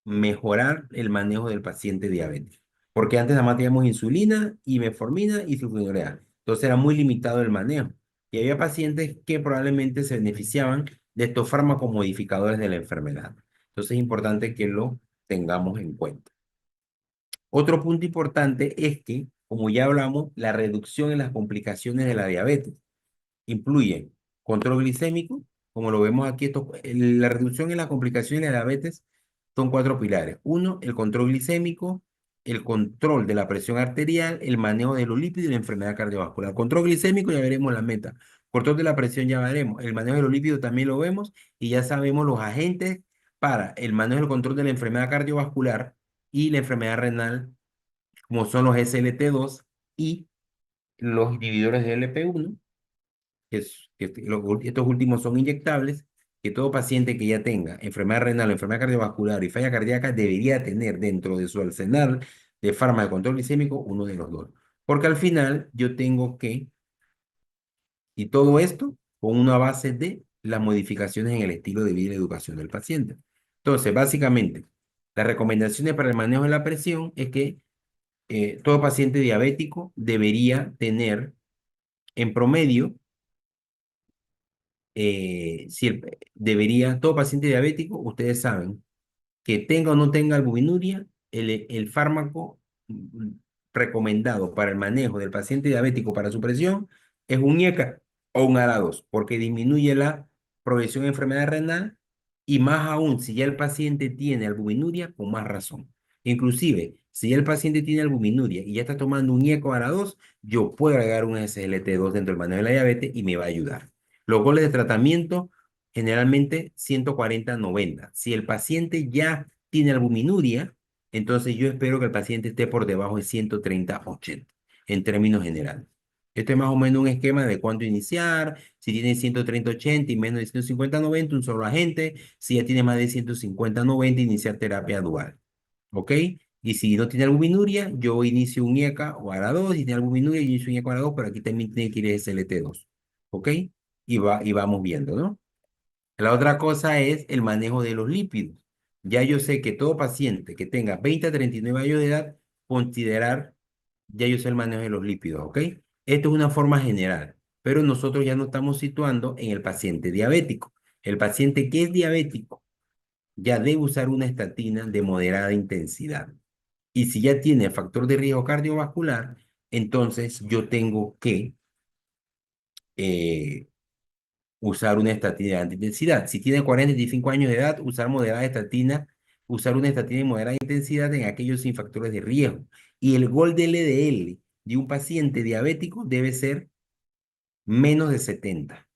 mejorar el manejo del paciente diabético. Porque antes nada más teníamos insulina y metformina y sulfonylurea. Entonces era muy limitado el manejo. Y había pacientes que probablemente se beneficiaban de estos fármacos modificadores de la enfermedad. Entonces es importante que lo tengamos en cuenta. Otro punto importante es que, como ya hablamos, la reducción en las complicaciones de la diabetes incluye control glicémico, como lo vemos aquí, la reducción en las complicaciones de la diabetes son cuatro pilares. Uno, el control glicémico, el control de la presión arterial, el manejo de los lípidos y la enfermedad cardiovascular. Control glicémico ya veremos la meta. Control de la presión ya veremos. El manejo de los lípidos también lo vemos y ya sabemos los agentes para el manejo del control de la enfermedad cardiovascular y la enfermedad renal, como son los SLT2 y los inhibidores de LP1 estos últimos son inyectables, que todo paciente que ya tenga enfermedad renal, enfermedad cardiovascular y falla cardíaca debería tener dentro de su arsenal de fármaco de control glicémico uno de los dos. Porque al final yo tengo que, y todo esto con una base de las modificaciones en el estilo de vida y la educación del paciente. Entonces, básicamente, las recomendaciones para el manejo de la presión es que todo paciente diabético debería tener en promedio si todo paciente diabético, ustedes saben, que tenga o no tenga albuminuria, el fármaco recomendado para el manejo del paciente diabético para su presión es un IECA o un ARA2, porque disminuye la progresión de enfermedad renal y más aún si ya el paciente tiene albuminuria, con más razón. Inclusive, si ya el paciente tiene albuminuria y ya está tomando un IECA o ARA2, yo puedo agregar un SGLT2 dentro del manejo de la diabetes y me va a ayudar. Los goles de tratamiento generalmente 140-90. Si el paciente ya tiene albuminuria, entonces yo espero que el paciente esté por debajo de 130-80 en términos generales. Este es más o menos un esquema de cuánto iniciar. Si tiene 130-80 y menos de 150-90, un solo agente. Si ya tiene más de 150-90, iniciar terapia dual. ¿Ok? Y si no tiene albuminuria, yo inicio un IECA o ARA2. Si tiene albuminuria, yo inicio un IECA o ARA2, pero aquí también tiene que ir SLT2. ¿Ok? Y vamos viendo, ¿no? La otra cosa es el manejo de los lípidos. Ya yo sé que todo paciente que tenga 20 a 39 años de edad, considerar, ya yo sé el manejo de los lípidos, ¿ok? Esto es una forma general. pero nosotros ya nos estamos situando en el paciente diabético. El paciente que es diabético ya debe usar una estatina de moderada intensidad. Y si ya tiene factor de riesgo cardiovascular, entonces yo tengo que eh, usar una estatina de alta intensidad. Si tiene 45 años de edad, usar moderada estatina, usar una estatina de moderada intensidad en aquellos sin factores de riesgo. Y el gol de LDL de un paciente diabético debe ser menos de 70.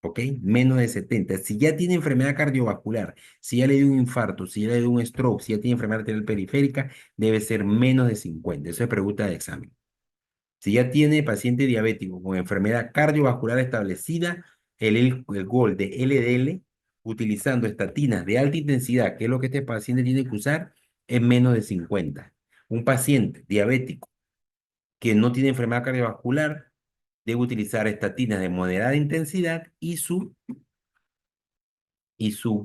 ¿Ok? Menos de 70. Si ya tiene enfermedad cardiovascular, si ya le dio un infarto, si ya le dio un stroke, si ya tiene enfermedad arterial periférica, debe ser menos de 50. Eso es pregunta de examen. Si ya tiene paciente diabético con enfermedad cardiovascular establecida, el gol de LDL, utilizando estatinas de alta intensidad, que es lo que este paciente tiene que usar, es menos de 50. Un paciente diabético que no tiene enfermedad cardiovascular debe utilizar estatinas de moderada intensidad y su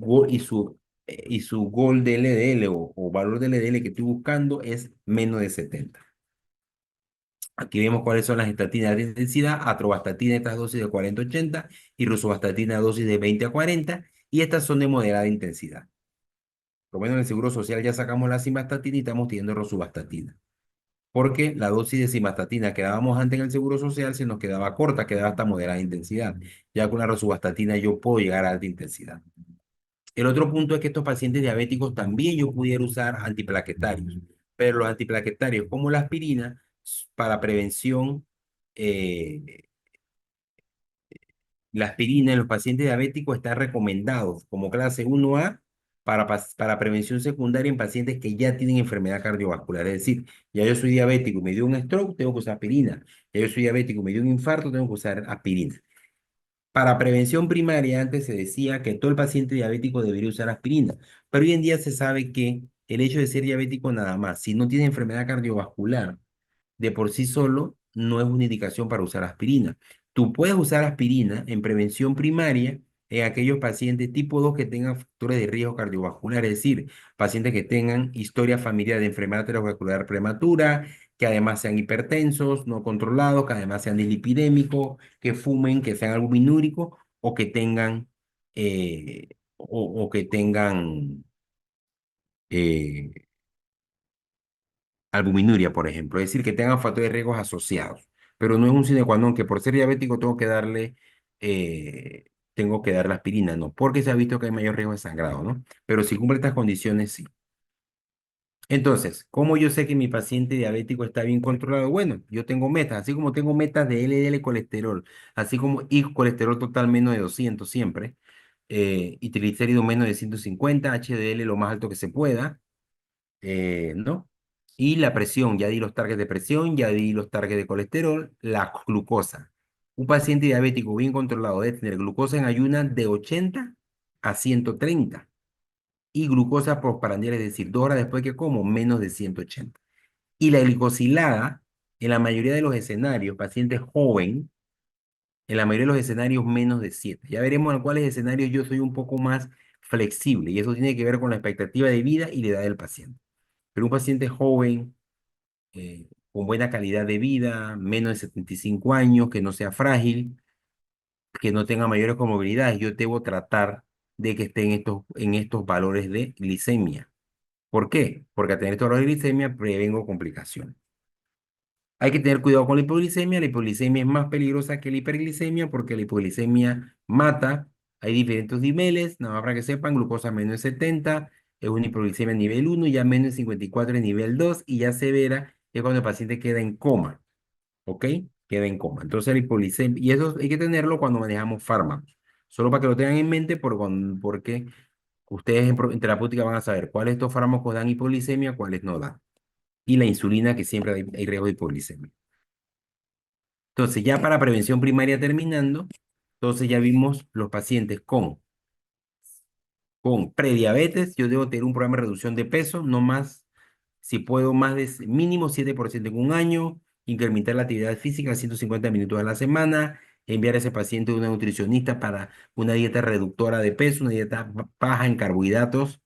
gol de LDL o valor de LDL que estoy buscando es menos de 70. Aquí vemos cuáles son las estatinas de intensidad: atorvastatina, estas dosis de 40-80, y rosuvastatina, dosis de 20-40, y estas son de moderada intensidad. Por lo menos en el Seguro Social ya sacamos la simvastatina y estamos teniendo rosuvastatina, porque la dosis de simvastatina que dábamos antes en el Seguro Social se nos quedaba corta, quedaba hasta moderada intensidad. Ya con la rosuvastatina yo puedo llegar a alta intensidad. El otro punto es que estos pacientes diabéticos también yo pudiera usar antiplaquetarios, pero los antiplaquetarios como la aspirina para prevención, eh, la aspirina en los pacientes diabéticos está recomendado como clase 1A para prevención secundaria en pacientes que ya tienen enfermedad cardiovascular. Es decir, ya yo soy diabético y me dio un stroke, tengo que usar aspirina. Ya yo soy diabético y me dio un infarto, tengo que usar aspirina. Para prevención primaria, antes se decía que todo el paciente diabético debería usar aspirina, pero hoy en día se sabe que el hecho de ser diabético nada más, si no tiene enfermedad cardiovascular, de por sí solo no es una indicación para usar aspirina. Tú puedes usar aspirina en prevención primaria en aquellos pacientes tipo 2 que tengan factores de riesgo cardiovascular, es decir, pacientes que tengan historia familiar de enfermedad cardiovascular prematura, que además sean hipertensos, no controlados, que además sean dislipidémicos, que fumen, que sean albuminúricos o que tengan, o que tengan eh, albuminuria, por ejemplo, es decir, que tengan factores de riesgo asociados, pero no es un sine qua non que por ser diabético eh, tengo que darle aspirina, no, porque se ha visto que hay mayor riesgo de sangrado, ¿no? Pero si cumple estas condiciones, sí. Entonces, ¿cómo yo sé que mi paciente diabético está bien controlado? Bueno, yo tengo metas, así como tengo metas de LDL colesterol, así como y colesterol total menos de 200 siempre, y triglicéridos menos de 150, HDL lo más alto que se pueda, ¿no? Y la presión, ya di los targets de presión, ya di los targets de colesterol, la glucosa. Un paciente diabético bien controlado debe tener glucosa en ayunas de 80 a 130 y glucosa postprandial, es decir, 2 horas después que como, menos de 180. Y la glicosilada, en la mayoría de los escenarios, pacientes joven, en la mayoría de los escenarios menos de 7. Ya veremos en cuáles escenarios yo soy un poco más flexible y eso tiene que ver con la expectativa de vida y la edad del paciente. Pero un paciente joven, con buena calidad de vida, menos de 75 años, que no sea frágil, que no tenga mayores comorbilidades, yo debo tratar de que esté en estos valores de glicemia. ¿Por qué? Porque al tener estos valores de glicemia prevengo complicaciones. Hay que tener cuidado con la hipoglicemia. La hipoglicemia es más peligrosa que la hiperglicemia porque la hipoglicemia mata. Hay diferentes niveles, nada más para que sepan: glucosa menos de 70 es una hipoglicemia nivel 1, ya menos de 54 es nivel 2 y ya severa es cuando el paciente queda en coma, ¿ok? Queda en coma. Entonces la hipoglicemia, y eso hay que tenerlo cuando manejamos fármacos. Solo para que lo tengan en mente porque ustedes en terapéutica van a saber cuáles de estos fármacos dan hipoglicemia, cuáles no dan. Y la insulina, que siempre hay riesgo de hipoglicemia. Entonces, ya para prevención primaria terminando, entonces ya vimos los pacientes con prediabetes. Yo debo tener un programa de reducción de peso, no más, si puedo, más de mínimo 7% en un año, incrementar la actividad física a 150 minutos a la semana, enviar a ese paciente a una nutricionista para una dieta reductora de peso, una dieta baja en carbohidratos,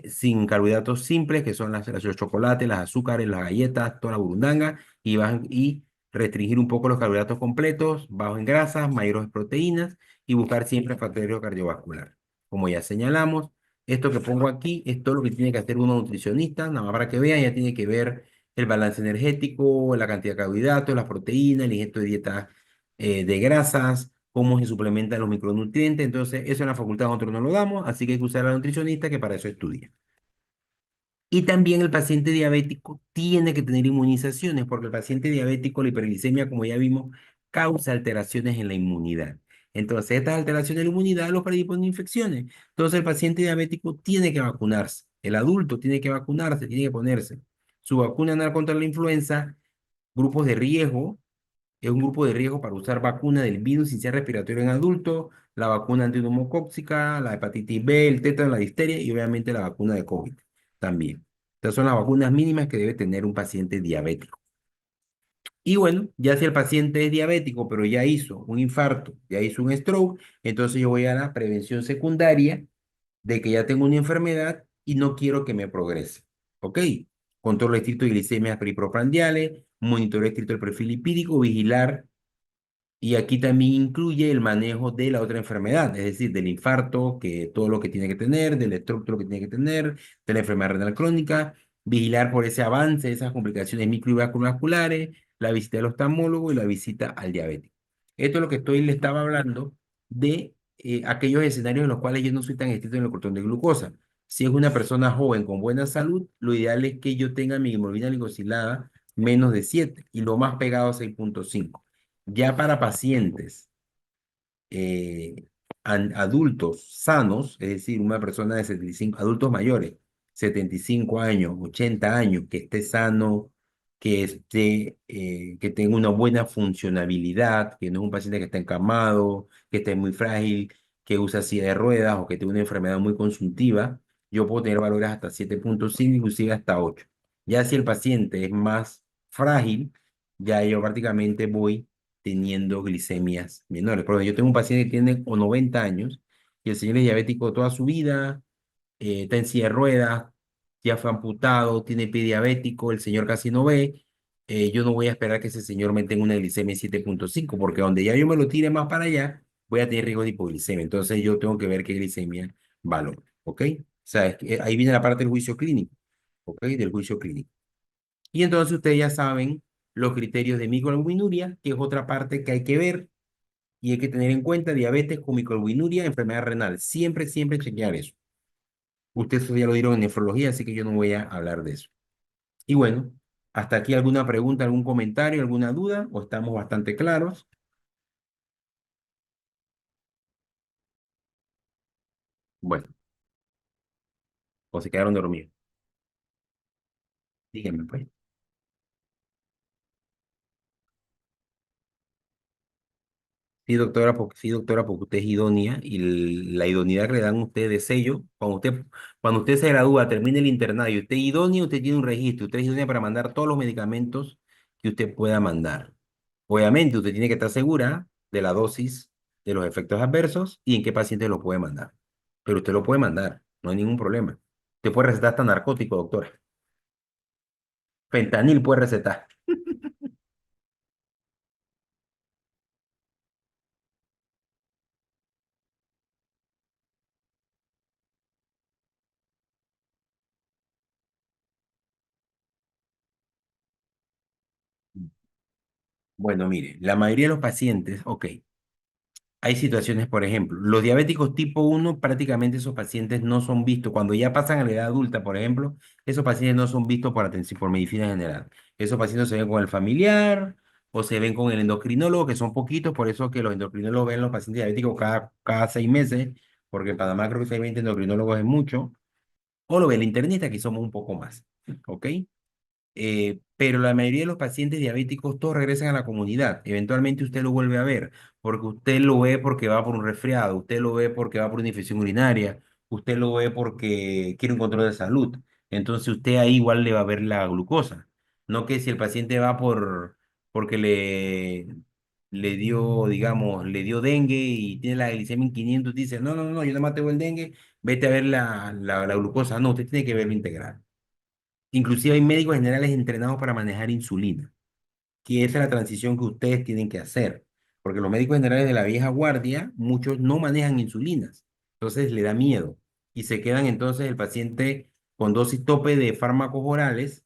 sin carbohidratos simples, que son los chocolates, las azúcares, las galletas, toda la burundanga, y restringir un poco los carbohidratos completos, bajos en grasas, mayores en proteínas y buscar siempre factor cardiovascular. Como ya señalamos, esto que pongo aquí es todo lo que tiene que hacer un nutricionista, nada más para que vean, ya tiene que ver el balance energético, la cantidad de carbohidratos, las proteínas, el ingesto de dieta de grasas, cómo se suplementan los micronutrientes. Entonces, eso en la facultad nosotros no lo damos, así que hay que usar a la nutricionista que para eso estudia. Y también el paciente diabético tiene que tener inmunizaciones, porque el paciente diabético, la hiperglicemia, como ya vimos, causa alteraciones en la inmunidad. Entonces, estas alteraciones en la inmunidad los predisponen a infecciones. Entonces, el paciente diabético tiene que vacunarse. El adulto tiene que vacunarse, tiene que ponerse su vacuna anal contra la influenza, grupos de riesgo, es un grupo de riesgo para usar vacuna del virus sin ser respiratorio en adultos, la vacuna antineumocóxica, la hepatitis B, el tétano, la difteria y obviamente la vacuna de COVID también. Estas son las vacunas mínimas que debe tener un paciente diabético. Y bueno, ya si el paciente es diabético, pero ya hizo un infarto, ya hizo un stroke, entonces yo voy a la prevención secundaria de que ya tengo una enfermedad y no quiero que me progrese. ¿Ok? Control estricto de glicemias periproprandiales, monitoreo estricto del perfil lipídico, vigilar y aquí también incluye el manejo de la otra enfermedad, es decir, del infarto, que todo lo que tiene que tener, del stroke, lo que tiene que tener, de la enfermedad renal crónica, vigilar por ese avance, esas complicaciones micro y vasculares, la visita al oftalmólogo y la visita al diabético. Esto es lo que le estaba hablando de aquellos escenarios en los cuales yo no soy tan estricto en el control de glucosa. Si es una persona joven con buena salud, lo ideal es que yo tenga mi hemoglobina glicosilada menos de 7 y lo más pegado a 6,5. Ya para pacientes eh, adultos sanos, es decir, una persona de 75, adultos mayores, 75 años, 80 años, que esté sano, que tenga una buena funcionabilidad, que no es un paciente que está encamado, que esté muy frágil, que usa silla de ruedas o que tenga una enfermedad muy consuntiva, yo puedo tener valores hasta 7,5, inclusive hasta 8. Ya si el paciente es más frágil, ya yo prácticamente voy teniendo glicemias menores. Por ejemplo, yo tengo un paciente que tiene o 90 años y el señor es diabético toda su vida, está en silla de ruedas, ya fue amputado, tiene pie diabético, el señor casi no ve. Yo no voy a esperar que ese señor me tenga una glicemia de 7,5 porque donde ya yo me lo tire más para allá, voy a tener riesgo de hipoglicemia. Entonces yo tengo que ver qué glicemia valor, ¿ok? O sea, ahí viene la parte del juicio clínico, ¿ok? Del juicio clínico. Y entonces ustedes ya saben los criterios de microalbuminuria, que es otra parte que hay que ver y hay que tener en cuenta: diabetes con microalbuminuria, enfermedad renal. Siempre, siempre chequear eso. Ustedes eso ya lo dieron en nefrología, así que yo no voy a hablar de eso. Y bueno, hasta aquí alguna pregunta, algún comentario, alguna duda, o estamos bastante claros. Bueno, o se quedaron dormidos. Díganme, pues. Sí, doctora, porque usted es idónea y la idoneidad que le dan a usted de sello, cuando usted se gradúa, termine el internado y usted es idóneo, usted tiene un registro, usted es idónea para mandar todos los medicamentos que usted pueda mandar. Obviamente, usted tiene que estar segura de la dosis, de los efectos adversos y en qué paciente lo puede mandar. Pero usted lo puede mandar, no hay ningún problema. Usted puede recetar hasta narcótico, doctora. Fentanil puede recetar. Bueno, mire, la mayoría de los pacientes, ok. Hay situaciones, por ejemplo, los diabéticos tipo 1, prácticamente esos pacientes no son vistos. Cuando ya pasan a la edad adulta, por ejemplo, esos pacientes no son vistos por atención, por medicina general. Esos pacientes se ven con el familiar o se ven con el endocrinólogo, que son poquitos, por eso que los endocrinólogos ven los pacientes diabéticos cada 6 meses, porque en Panamá creo que hay 20 endocrinólogos es mucho, o lo ve el internista, que somos un poco más. ¿Ok? Pero la mayoría de los pacientes diabéticos todos regresan a la comunidad. Eventualmente usted lo vuelve a ver, porque usted lo ve porque va por un resfriado, usted lo ve porque va por una infección urinaria, usted lo ve porque quiere un control de salud. Entonces usted ahí igual le va a ver la glucosa. No que si el paciente va porque le dio, digamos, le dio dengue y tiene la glicemia en 500, dice, no, no, no, yo no más tengo el dengue, vete a ver la glucosa. No, usted tiene que verlo integral. Inclusive hay médicos generales entrenados para manejar insulina. que esa es la transición que ustedes tienen que hacer, porque los médicos generales de la vieja guardia, muchos no manejan insulinas, entonces le da miedo y se quedan entonces el paciente con dosis tope de fármacos orales,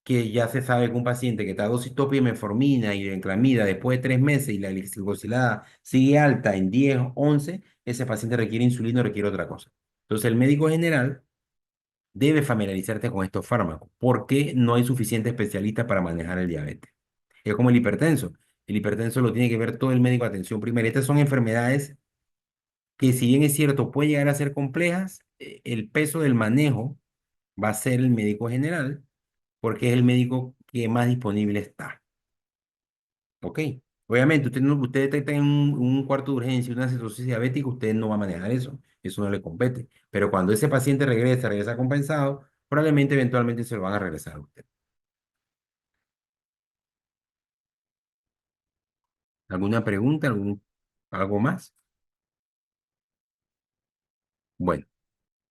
que ya se sabe que un paciente que está a dosis tope de metformina y de enclamida después de 3 meses y la glicosilada sigue alta en 10, 11, ese paciente requiere insulina o requiere otra cosa. Entonces el médico general debe familiarizarte con estos fármacos porque no hay suficiente especialista para manejar el diabetes. Es como el hipertenso. El hipertenso lo tiene que ver todo el médico de atención primaria. Estas son enfermedades que, si bien es cierto, pueden llegar a ser complejas, el peso del manejo va a ser el médico general porque es el médico que más disponible está. ¿Ok? Obviamente, usted detecta en un cuarto de urgencia una cetosis diabética, usted no va a manejar eso. Eso no le compete. Pero cuando ese paciente regresa compensado, probablemente eventualmente se lo van a regresar a usted. ¿Alguna pregunta? ¿Algo más? Bueno,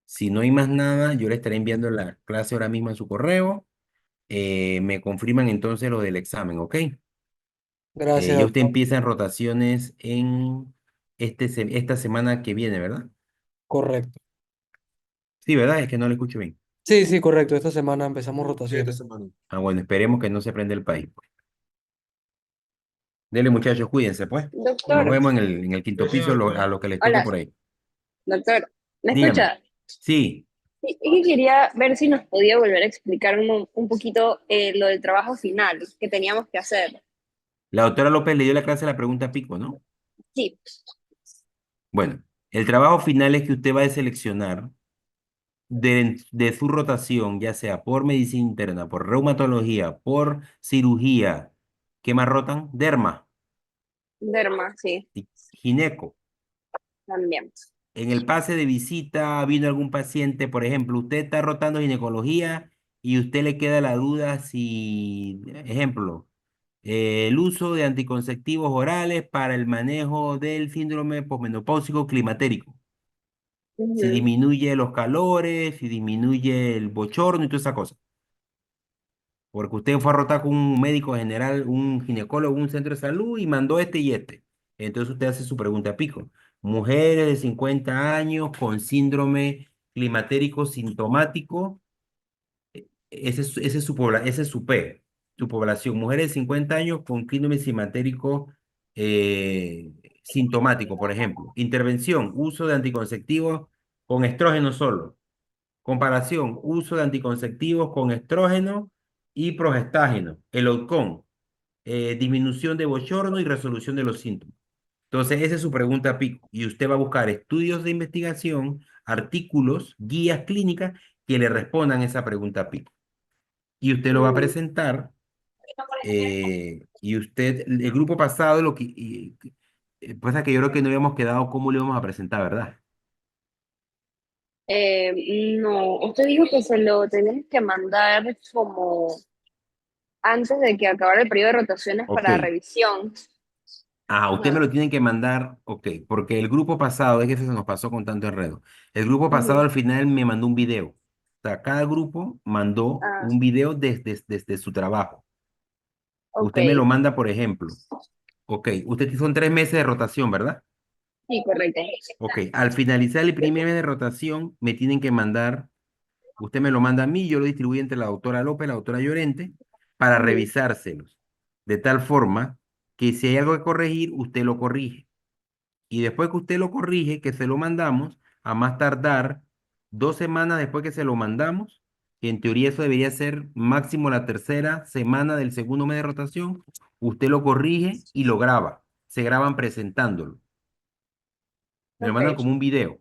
si no hay más nada, yo le estaré enviando la clase ahora mismo a su correo. Me confirman entonces lo del examen, ¿ok? Gracias, Ya usted doctor. empieza en rotaciones en esta semana que viene, ¿verdad? Correcto. Sí, ¿verdad? Es que no le escucho bien. Sí, sí, correcto. Esta semana empezamos rotación. Esta semana. Ah, bueno, esperemos que no se prenda el país, pues. Dele, muchachos, cuídense, pues. Nos Doctor, vemos en el quinto piso, a lo que les toque hola, por ahí. doctor, ¿me Dígame. escucha? Sí, Sí, es que quería ver si nos podía volver a explicar un poquito lo del trabajo final que teníamos que hacer. la doctora López le dio la clase a la pregunta pico, ¿no? Sí. Bueno, el trabajo final es que usted va a seleccionar de su rotación, ya sea por medicina interna, por reumatología, por cirugía. ¿Qué más rotan? Derma Derma, sí, y gineco. también. En el pase de visita vino algún paciente, por ejemplo, usted está rotando ginecología y usted le queda la duda si, ejemplo, el uso de anticonceptivos orales para el manejo del síndrome posmenopáusico climatérico. Si Ujú. disminuye los calores, si disminuye el bochorno y toda esa cosa. Porque usted fue a rotar con un médico general, un ginecólogo, un centro de salud y mandó este y este. Entonces usted hace su pregunta pico. Mujeres de 50 años con síndrome climatérico sintomático, ese es su P, su población. Mujeres de 50 años con síndrome climatérico eh, sintomático, por ejemplo. Intervención, uso de anticonceptivos con estrógeno solo. Comparación, uso de anticonceptivos con estrógeno y progestágeno. El outcome, disminución de bochorno y resolución de los síntomas. Entonces, esa es su pregunta pico. Y usted va a buscar estudios de investigación, artículos, guías clínicas que le respondan esa pregunta pico. Y usted lo va a Mm. presentar. Y usted, el grupo pasado, pasa que yo creo que no habíamos quedado cómo lo íbamos a presentar, ¿verdad? No, usted dijo que se lo tenemos que mandar como antes de que acabara el periodo de rotaciones Ok. para revisión. Usted me Ajá. lo tienen que mandar, ok, porque el grupo pasado, es que se nos pasó con tanto enredo. El grupo pasado Ujú. al final me mandó un video. O sea, cada grupo mandó Ah, un video desde su trabajo. ok. Usted me lo manda, por ejemplo. Ok, usted son 3 meses de rotación, ¿verdad? Sí, correcto. Ok, al finalizar el primer mes de rotación, me tienen que mandar, usted me lo manda a mí, yo lo distribuyo entre la doctora López y la doctora Llorente para Ujú. revisárselos. De tal forma que si hay algo que corregir, usted lo corrige. Y después que usted lo corrige, que se lo mandamos, a más tardar 2 semanas después que se lo mandamos, que en teoría eso debería ser máximo la tercera semana del segundo mes de rotación, usted lo corrige y lo graba. Se graban presentándolo. Me lo Ok. mandan como un video.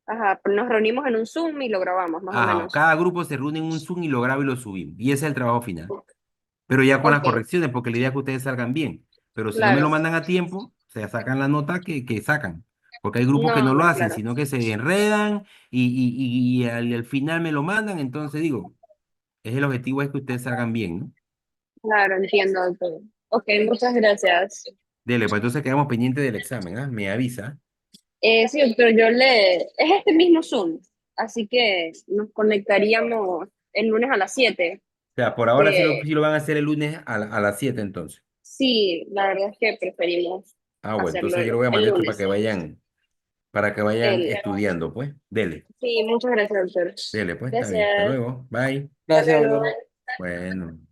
Ajá, pero nos reunimos en un Zoom y lo grabamos, más o menos. Cada grupo se reúne en un Zoom y lo graba y lo subimos. Y ese es el trabajo final. Pero ya con las Ok, correcciones, porque la idea es que ustedes salgan bien. Pero si no me lo claro. mandan a tiempo, o sea, sacan la nota que sacan. Porque hay grupos que No, no lo no, hacen, claro. sino que se enredan y al final me lo mandan. Entonces digo, el objetivo es que ustedes salgan bien, ¿no? Claro, entiendo, doctor. Ok, muchas gracias. Dele, pues entonces quedamos pendientes del examen, ¿ah? Me avisa. Sí, doctor, Es este mismo Zoom, así que nos conectaríamos el lunes a las 7. sea, por ahora que sí lo van a hacer el lunes a las 7 entonces. sí, la verdad es que preferimos Ah, bueno, hacerlo entonces yo le voy a el mandar esto lunes. para que vayan El, estudiando, pues. Dele, sí, muchas gracias, doctor. dele, pues, está bien. Hasta Gracias. luego. Bye. Hasta Gracias, luego. doctor. Bueno.